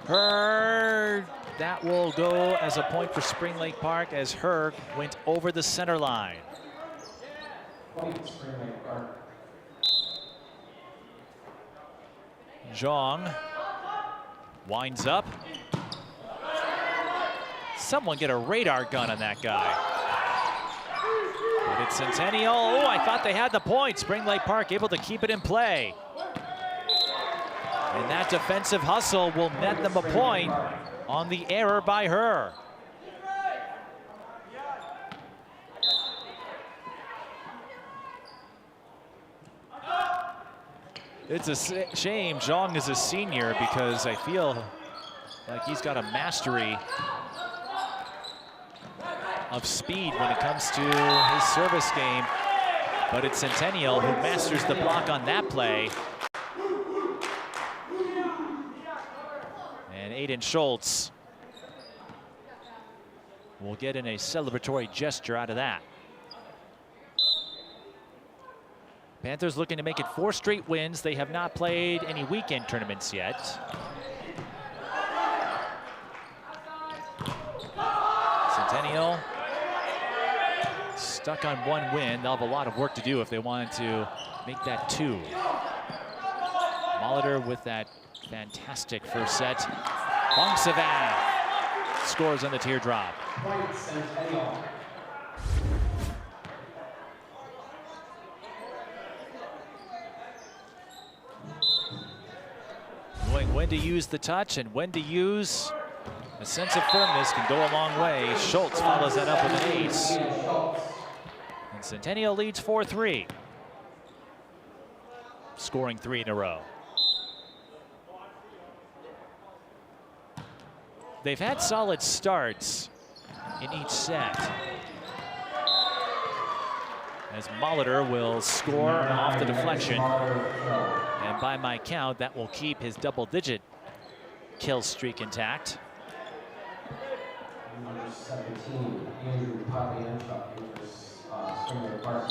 That will go as a point for Spring Lake Park as Herg went over the center line. Zhang winds up. Someone get a radar gun on that guy. But it's Centennial. Oh, I thought they had the point. Spring Lake Park able to keep it in play. And that defensive hustle will net them a point on the error by her. It's a shame Zhang is a senior because I feel like he's got a mastery of speed when it comes to his service game. But it's Centennial who masters the block on that play. And Aiden Schultz will get in a celebratory gesture out of that. Panthers looking to make it 4 straight wins. They have not played any weekend tournaments yet. Centennial stuck on 1 win. They'll have a lot of work to do if they wanted to make that 2. Molitor with that fantastic first set. Bongsavan scores on the teardrop. Point Centennial. Knowing when to use the touch and when to use a sense of firmness can go a long way. Schultz follows that up with an ace. And Centennial leads 4-3. Scoring 3 in a row. They've had solid starts in each set. As Molitor will score off the deflection. And by my count, that will keep his double-digit kill streak intact. Number 17, Andrew Pavianchuk for Spring Lake Park.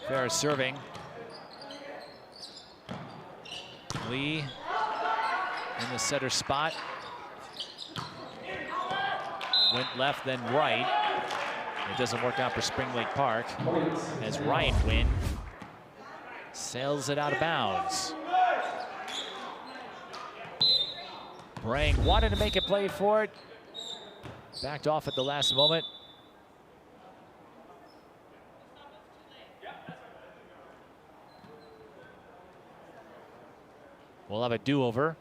Fair serving. Lee in the setter spot. Went left, then right. It doesn't work out for Spring Lake Park as Ryan Wynn sails it out of bounds. Brang wanted to make a play for it. Backed off at the last moment. We'll have a do-over.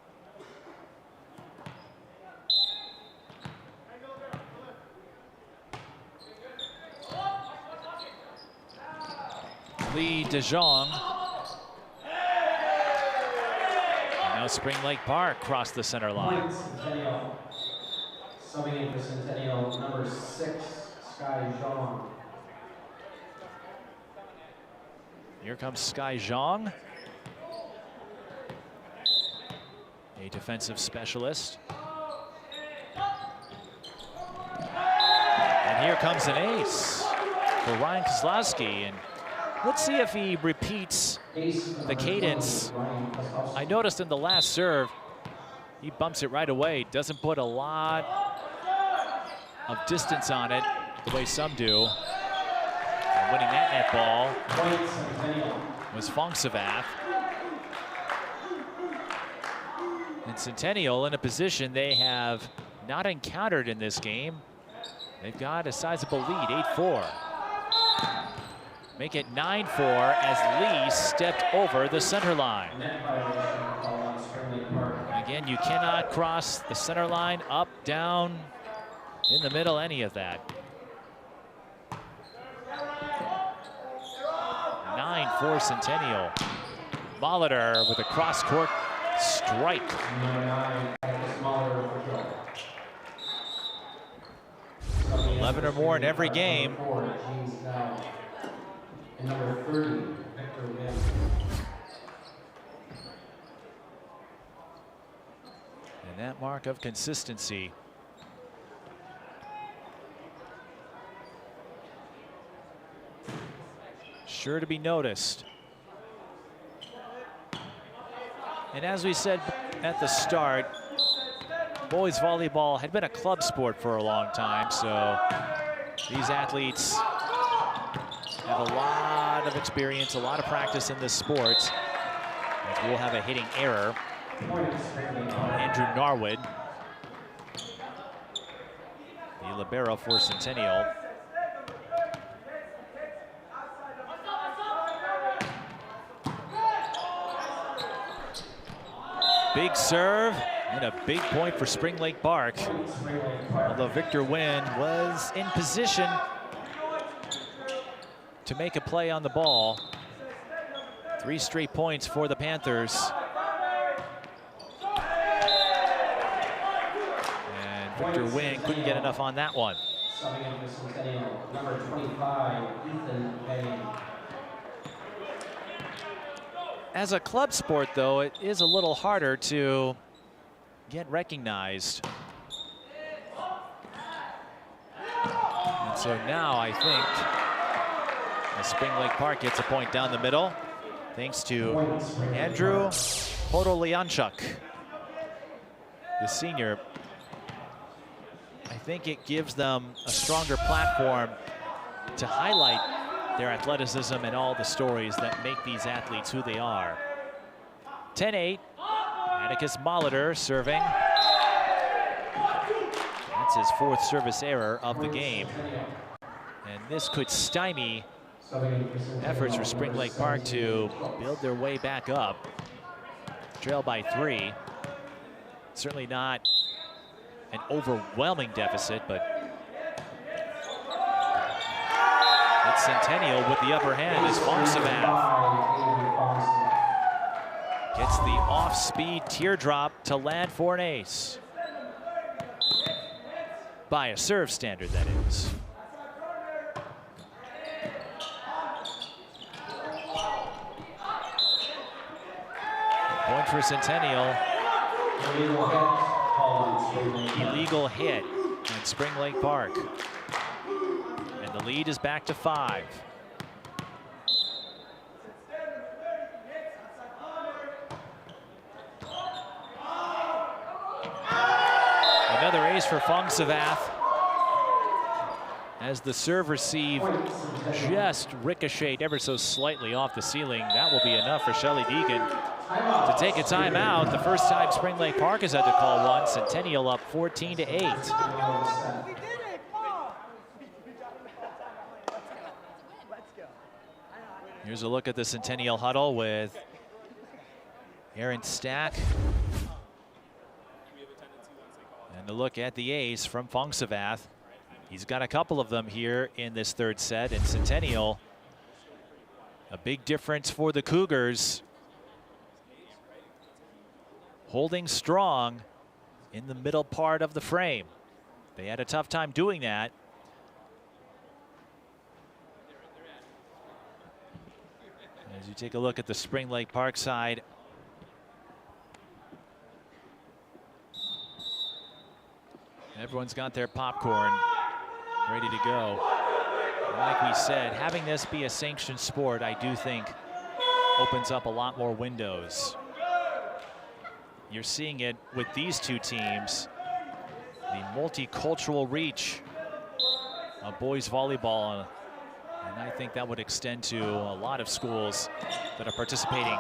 Lee DeJong. Now Spring Lake Park crossed the center line. Point Centennial. Subbing in for Centennial, number 6, Sky Zhang. Here comes Sky Zhang, a defensive specialist. And here comes an ace for Ryan Kozlowski. And let's see if he repeats the cadence. I noticed in the last serve, he bumps it right away. Doesn't put a lot of distance on it the way some do. And winning that net ball was Fongsavath. And Centennial in a position they have not encountered in this game. They've got a sizable lead, 8-4. Make it 9-4 as Lee stepped over the center line. Again, you cannot cross the center line, up, down, in the middle, any of that. 9-4 Centennial. Molitor with a cross-court strike. 11 or more in every game. And number 30, Victor Wynn. And that mark of consistency. Sure to be noticed. And as we said at the start, boys volleyball had been a club sport for a long time, so these athletes have a lot of experience, a lot of practice in this sport. We'll have a hitting error. Andrew Narwood, the libero for Centennial. Big serve and a big point for Spring Lake Park. Although Victor Wynn was in position to make a play on the ball. 3 straight points for the Panthers. And Victor Wynn couldn't get enough on that one. Subbing in for Centennial, number 25, Ethan Bain. As a club sport, though, it is a little harder to get recognized. And so now I think Spring Lake Park gets a point down the middle, thanks to Andrew Podolyanchuk, the senior. I think it gives them a stronger platform to highlight their athleticism and all the stories that make these athletes who they are. 10-8, Atticus Molitor serving. That's his 4th service error of the game. And this could stymie efforts for Spring Lake Park to build their way back up. Trail by 3. Certainly not an overwhelming deficit, but it's Centennial with the upper hand as Fonksavath gets the off-speed teardrop to land for an ace. By a serve standard, that is. Point for Centennial. Illegal hit at Spring Lake Park. And the lead is back to 5. Another ace for Fonksavath as the serve receive just ricocheted ever so slightly off the ceiling. That will be enough for Shelley Deegan to take a timeout. The first time Spring Lake Park has had to call one. Centennial up 14-8. Here's a look at the Centennial huddle with Aaron Stack. And a look at the ace from Fonksavath. He's got a couple of them here in this 3rd set. And Centennial, a big difference for the Cougars. Holding strong in the middle part of the frame. They had a tough time doing that. As you take a look at the Spring Lake Park side, everyone's got their popcorn ready to go. And like we said, having this be a sanctioned sport, I do think opens up a lot more windows. You're seeing it with these two teams, the multicultural reach of boys volleyball. And I think that would extend to a lot of schools that are participating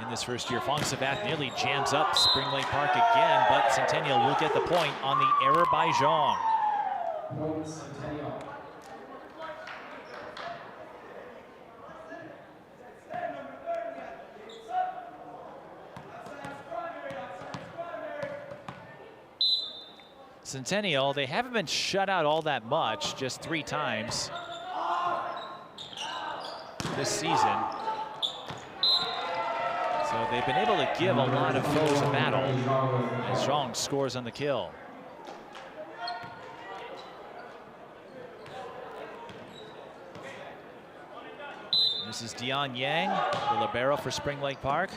in this first year. Fonksavath nearly jams up Spring Lake Park again, but Centennial will get the point on the error by Zhang. Centennial, they haven't been shut out all that much, just 3 times this season. So they've been able to give a lot of foes a battle as Zhang scores on the kill. This is Dion Yang, the libero for Spring Lake Park.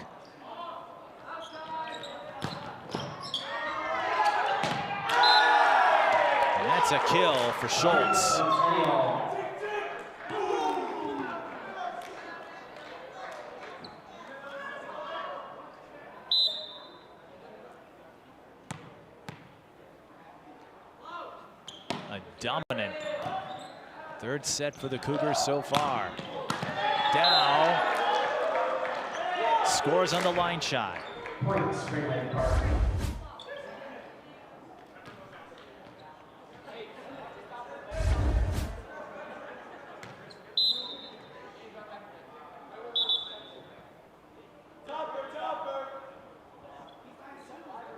And that's a kill for Schultz. A dominant 3rd set for the Cougars so far. Dow scores on the line shot.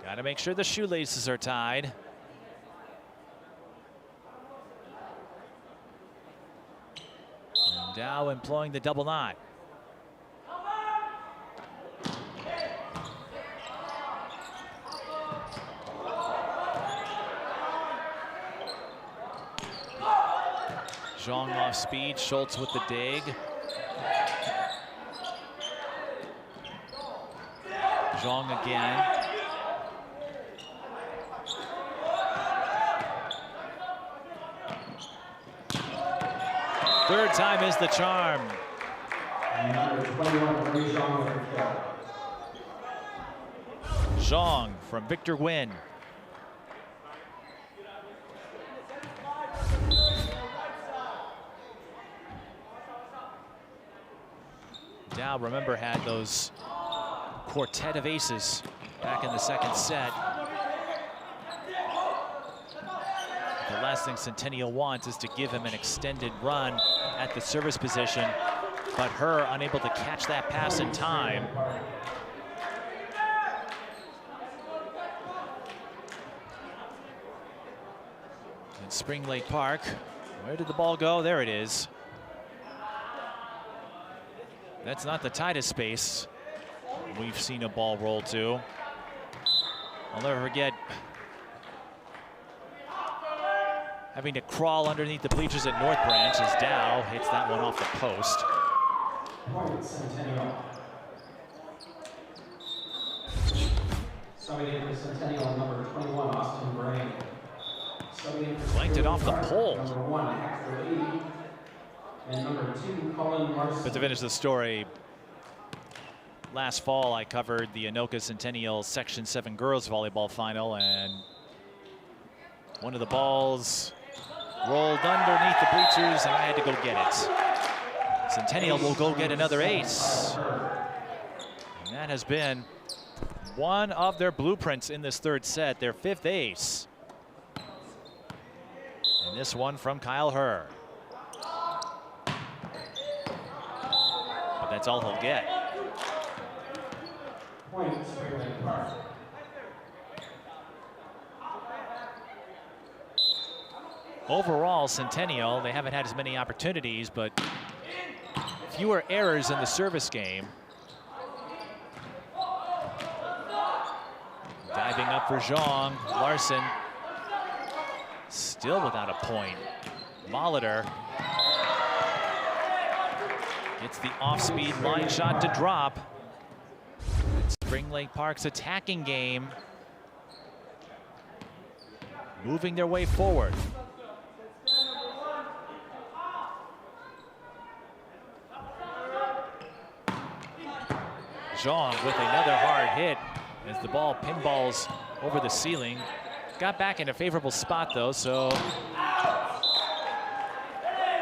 Got to make sure the shoelaces are tied. Dow employing the double knot. Zhang off speed, Schultz with the dig. Zhang again. Third time is the charm. Zhang from Victor Nguyen. Cal, remember, had those quartet of aces back in the second set. The last thing Centennial wants is to give him an extended run at the service position, but her unable to catch that pass in time. And Spring Lake Park, where did the ball go? There it is. That's not the tightest space we've seen a ball roll to. I'll never forget having to crawl underneath the bleachers at North Branch as Dow hits that one off the post. Point Centennial. Subbing in for Centennial, number 21, Austin Gray. Subbing in for Blanked it off the pole. Number 1, Hector Lee. And number 2, Colin Larson. But to finish the story, last fall I covered the Anoka Centennial Section 7 girls volleyball final, and one of the balls rolled underneath the bleachers and I had to go get it. Centennial will go get another ace. And that has been one of their blueprints in this third set, their 5th ace. And this one from Kyle Herr. But that's all he'll get. Point Spring Lake Park. Overall, Centennial, they haven't had as many opportunities, but fewer errors in the service game. Diving up for Zhang. Larson still without a point. Molitor gets the off-speed line shot to drop. Spring Lake Park's attacking game moving their way forward. Zhang with another hard hit as the ball pinballs over the ceiling. Got back in a favorable spot though, so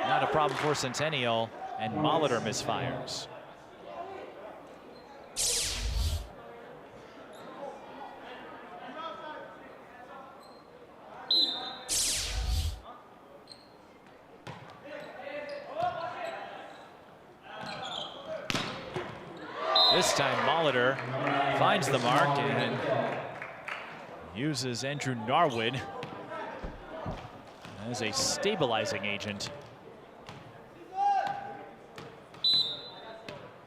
not a problem for Centennial, and Molitor misfires. This time Molitor finds the mark and uses Andrew Narwood as a stabilizing agent.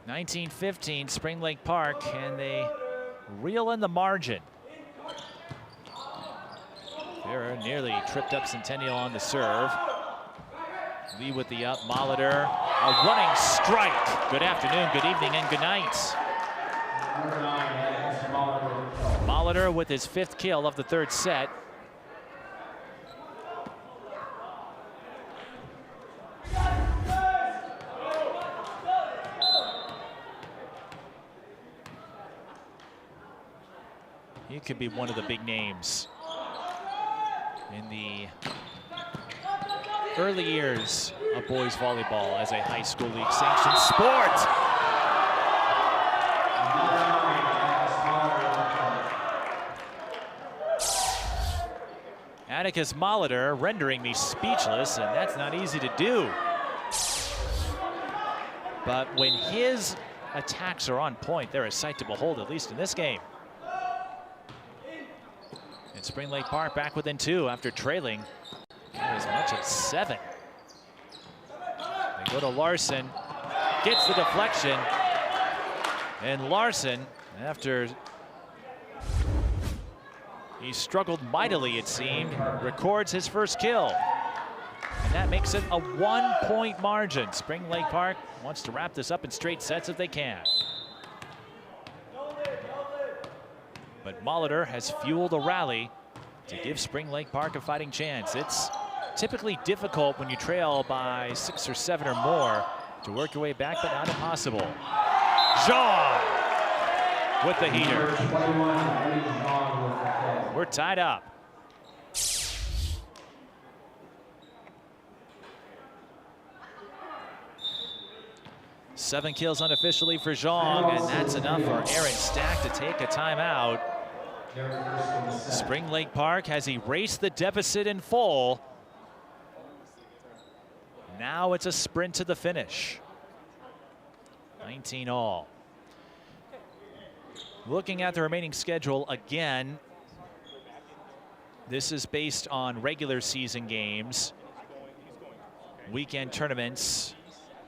19-15 Spring Lake Park, and they reel in the margin. They're nearly tripped up Centennial on the serve. Lee with the up, Molitor, a running strike. Good afternoon, good evening, and good night. Molitor with his 5th kill of the third set. He could be one of the big names in the early years of boys volleyball as a high school league sanctioned sport. Atticus Molitor rendering me speechless, and that's not easy to do. But when his attacks are on point, they're a sight to behold, at least in this game. And Spring Lake Park back within 2 after trailing as much as 7. They go to Larson, gets the deflection, and Larson, after he struggled mightily, it seemed, records his first kill. And that makes it a 1-point margin. Spring Lake Park wants to wrap this up in straight sets if they can. But Molitor has fueled a rally to give Spring Lake Park a fighting chance. It's typically difficult when you trail by 6 or 7 or more to work your way back, but not impossible. Zhang with the heater. We're tied up. 7 kills unofficially for Zhang, and that's enough for Aaron Stack to take a timeout. Spring Lake Park has erased the deficit in full. Now it's a sprint to the finish. 19 all. Looking at the remaining schedule again, this is based on regular season games. Weekend tournaments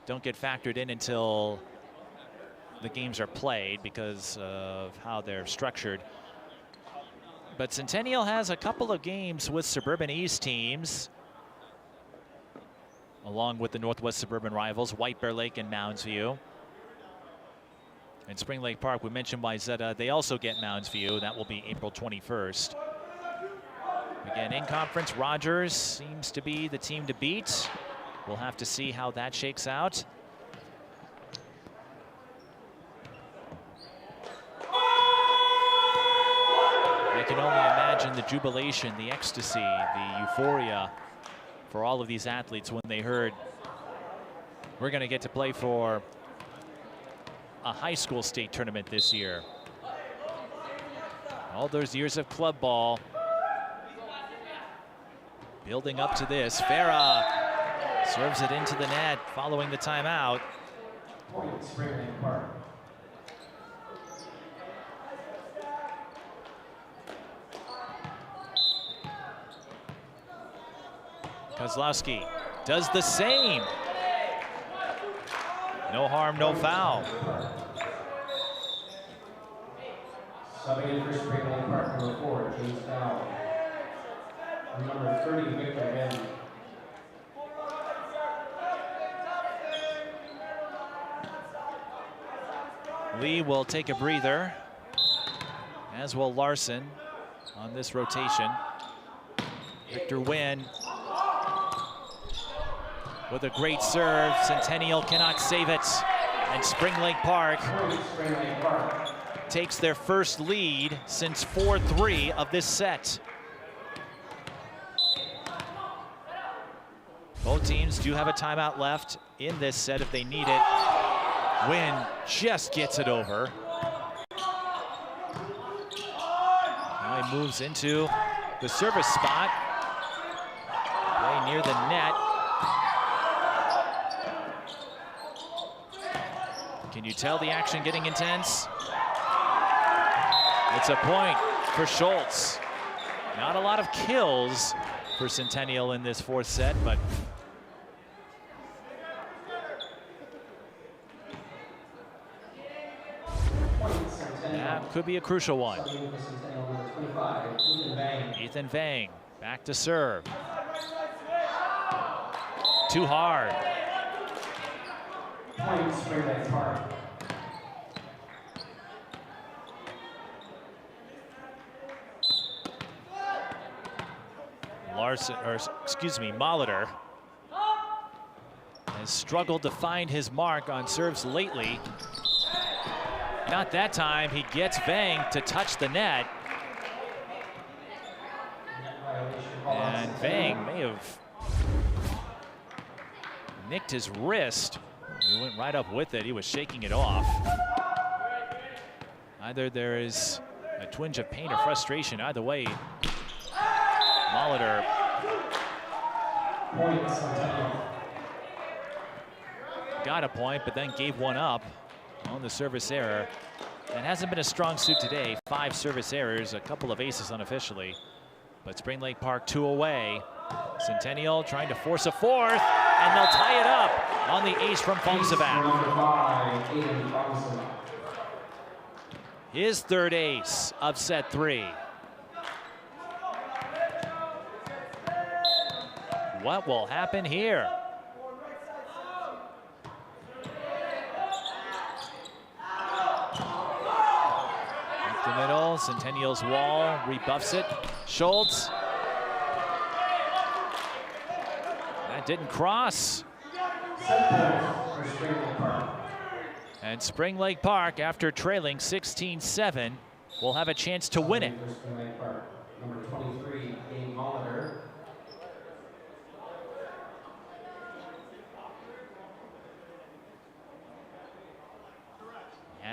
don't get factored in until the games are played because of how they're structured. But Centennial has a couple of games with Suburban East teams, along with the Northwest Suburban rivals, White Bear Lake and Mounds View. And Spring Lake Park, we mentioned Wayzata, they also get Mounds View. That will be April 21st. Again, in conference, Rogers seems to be the team to beat. We'll have to see how that shakes out. I can only imagine the jubilation, the ecstasy, the euphoria for all of these athletes when they heard we're going to get to play for a high school state tournament this year. All those years of club ball building up to this. Farah serves it into the net following the timeout. Point, Spring Lake Park. Kozlowski does the same. No harm, no foul. Subbing in for Spring Lake Park, number 4, James Dow. Number 30, Victor Van. Lee will take a breather, as will Larson on this rotation. Victor Nguyen with a great serve. Centennial cannot save it. And Spring Lake Park takes their first lead since 4-3 of this set. Both teams do have a timeout left in this set if they need it. Nguyen just gets it over. Now he moves into the service spot. Play near the net. Can you tell the action getting intense? It's a point for Schultz. Not a lot of kills for Centennial in this fourth set, but that could be a crucial one. Ethan Vang back to serve. Too hard. Point, Spring Lake Park. Larson, or excuse me, Molitor has struggled to find his mark on serves lately. Not that time. He gets Vang to touch the net. And Vang may have nicked his wrist. He went right up with it. He was shaking it off. Either there is a twinge of pain or frustration. Either way, Molitor got a point, but then gave one up on the service error. That hasn't been a strong suit today. 5 service errors, a couple of aces unofficially. But Spring Lake Park 2 away. Centennial trying to force a fourth, and they'll tie it up on the ace from Fongsavat. His third ace of set 3. What will happen here? Up the middle, Centennial's wall rebuffs it. Schultz. That didn't cross. And Spring Lake Park, after trailing 16-7, will have a chance to win it. Number 23, Dane Molitor.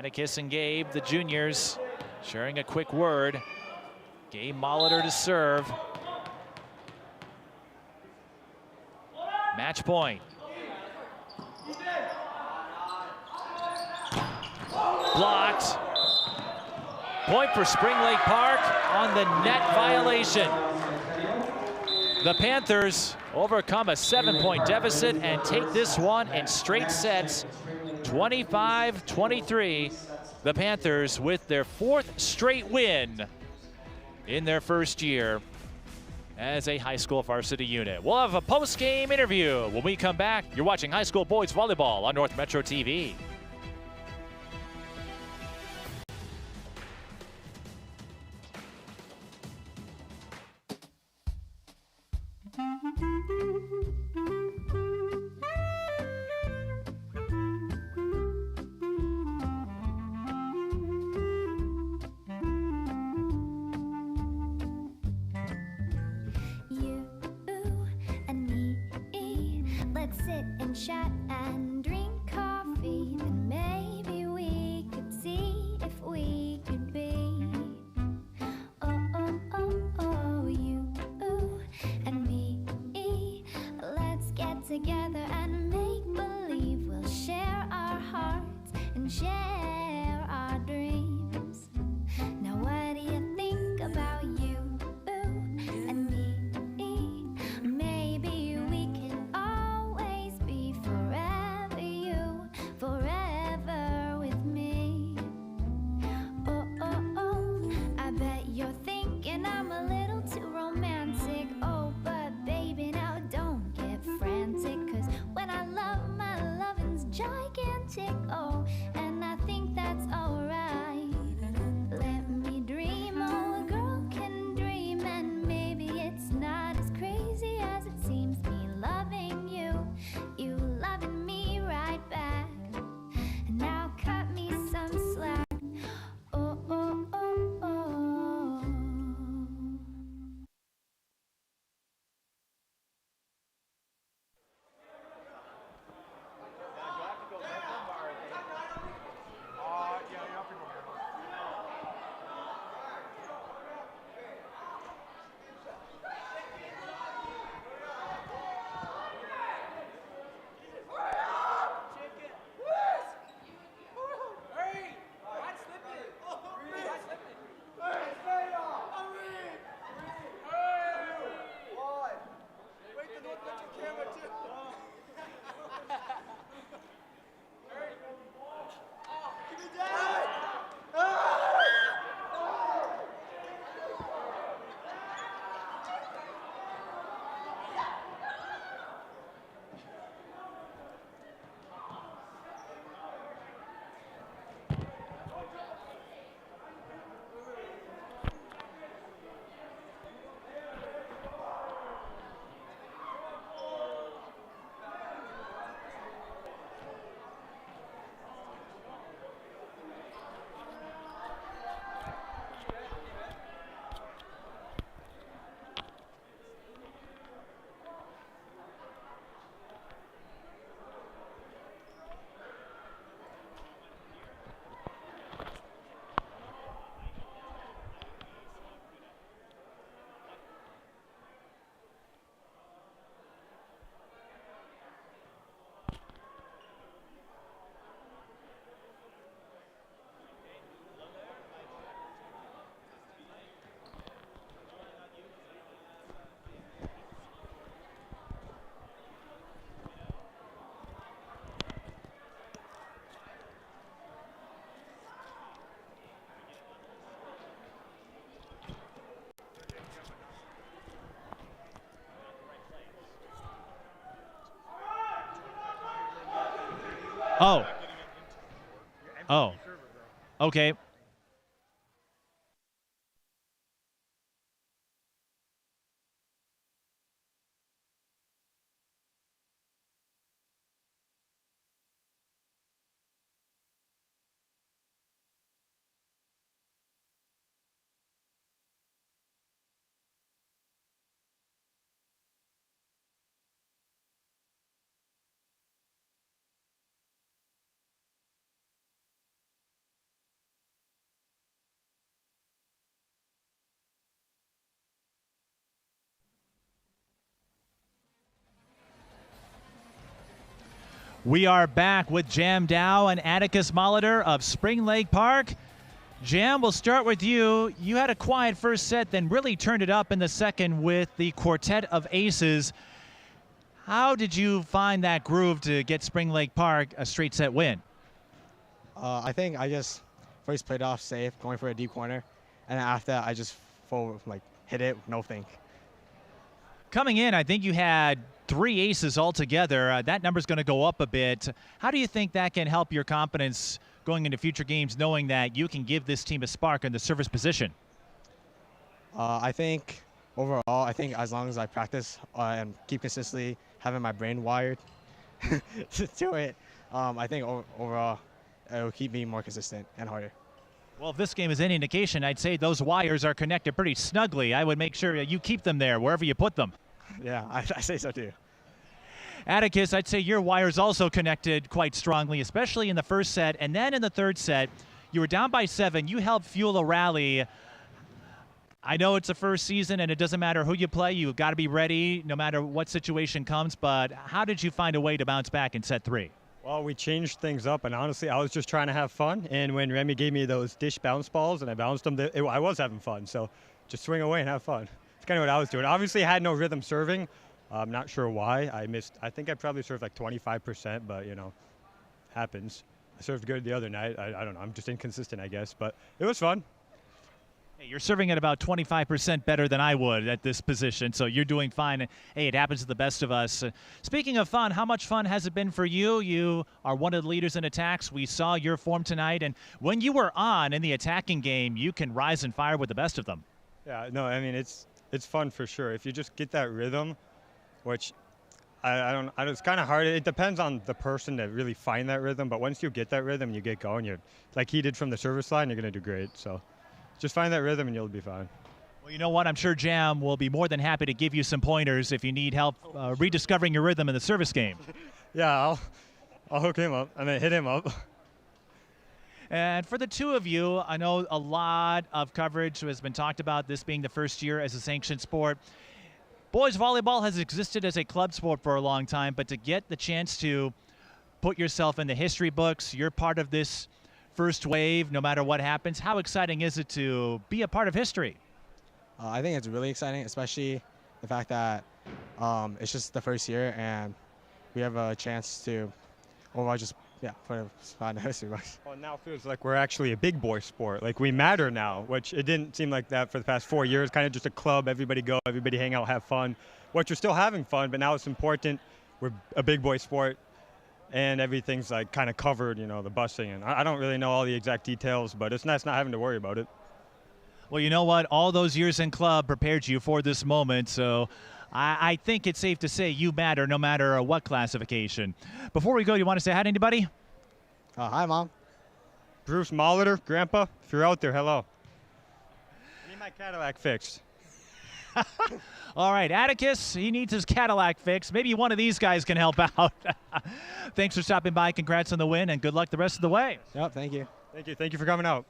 Atticus and Gabe, the juniors, sharing a quick word. Gabe Molitor to serve. Match point. Blocked. Point for Spring Lake Park on the net violation. The Panthers overcome a 7-point deficit and take this one in straight sets, 25-23. The Panthers with their 4th straight win in their first year as a high school varsity unit. We'll have a post-game interview when we come back. You're watching high school boys volleyball on North Metro TV. Let's sit and chat and drink coffee. Then maybe we could see if we could be. Oh, oh, oh, oh, you and me. Let's get together and make believe we'll share our hearts and share our dreams. Now what do you think about you and me? Maybe we can always be forever you, forever with me. Oh, oh, oh, I bet you're thinking I'm a little too romantic. Oh, but baby, now don't get frantic, 'cause when I love, my loving's gigantic. Oh, and I think that's alright. Let me dream, oh, a girl can dream, and maybe it's not as crazy as it seems. Me loving you, you loving me right back. And now cut me some slack. Oh, oh, oh, oh. Oh. Oh. Okay. We are back with Jam Dow and Atticus Molitor of Spring Lake Park. Jam, we'll start with you. You had a quiet first set, then really turned it up in the second with the quartet of aces. How did you find that groove to get Spring Lake Park a straight set win? I think I just first played off safe, going for a deep corner, and then after that I just hit it, no think. Coming in, I think you had 3 aces altogether. That number's going to go up a bit. How do you think that can help your confidence going into future games, knowing that you can give this team a spark in the service position? I think overall, as long as I practice and keep consistently having my brain wired to it, I think overall it will keep me more consistent and harder. Well, if this game is any indication, I'd say those wires are connected pretty snugly. I would make sure you keep them there wherever you put them. Yeah, I say so too. Atticus, I'd say your wires also connected quite strongly, especially in the first set. And then in the third set, you were down by 7. You helped fuel a rally. I know it's the first season and it doesn't matter who you play. You've got to be ready no matter what situation comes. But how did you find a way to bounce back in set 3? Well, we changed things up, and honestly, I was just trying to have fun. And when Remy gave me those dish bounce balls and I bounced them, I was having fun. So just swing away and have fun. That's kind of what I was doing. Obviously, I had no rhythm serving. I'm not sure why. I think I probably served like 25%, but, happens. I served good the other night. I don't know. I'm just inconsistent, I guess. But it was fun. Hey, you're serving at about 25% better than I would at this position, so you're doing fine. Hey, it happens to the best of us. Speaking of fun, how much fun has it been for you? You are one of the leaders in attacks. We saw your form tonight, and when you were on in the attacking game, you can rise and fire with the best of them. Yeah, no, I mean, it's fun for sure. If you just get that rhythm, which it's kind of hard. It depends on the person to really find that rhythm, but once you get that rhythm, you get going. You're like he did from the service line, you're going to do great. So just find that rhythm and you'll be fine. Well, you know what? I'm sure Jam will be more than happy to give you some pointers if you need help rediscovering your rhythm in the service game. Yeah, I'll hook him up. Hit him up. And for the two of you, I know a lot of coverage has been talked about, this being the first year as a sanctioned sport. Boys volleyball has existed as a club sport for a long time, but to get the chance to put yourself in the history books, you're part of this first wave, no matter what happens. How exciting is it to be a part of history? I think it's really exciting, especially the fact that it's just the first year and we have a chance to overall just put a spot in the history books. Well, now it feels like we're actually a big boy sport. Like we matter now, which it didn't seem like that for the past 4 years. Kind of just a club, everybody go, everybody hang out, have fun. What you're still having fun, but now it's important. We're a big boy sport. And everything's like kind of covered, the busing. And I don't really know all the exact details, but it's nice not having to worry about it. Well, you know what? All those years in club prepared you for this moment, so I think it's safe to say you matter no matter what classification. Before we go, you want to say hi to anybody? Hi, Mom. Bruce Molitor, Grandpa, if you're out there, hello. I need my Cadillac fixed. All right, Atticus, he needs his Cadillac fixed. Maybe one of these guys can help out. Thanks for stopping by. Congrats on the win, and good luck the rest of the way. Yep, thank you. Thank you. Thank you for coming out.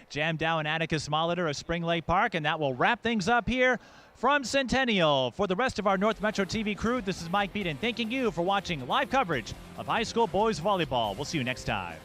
Jam Dow and Atticus Molitor of Spring Lake Park, and that will wrap things up here from Centennial. For the rest of our North Metro TV crew, this is Mike Beaton thanking you for watching live coverage of high school boys volleyball. We'll see you next time.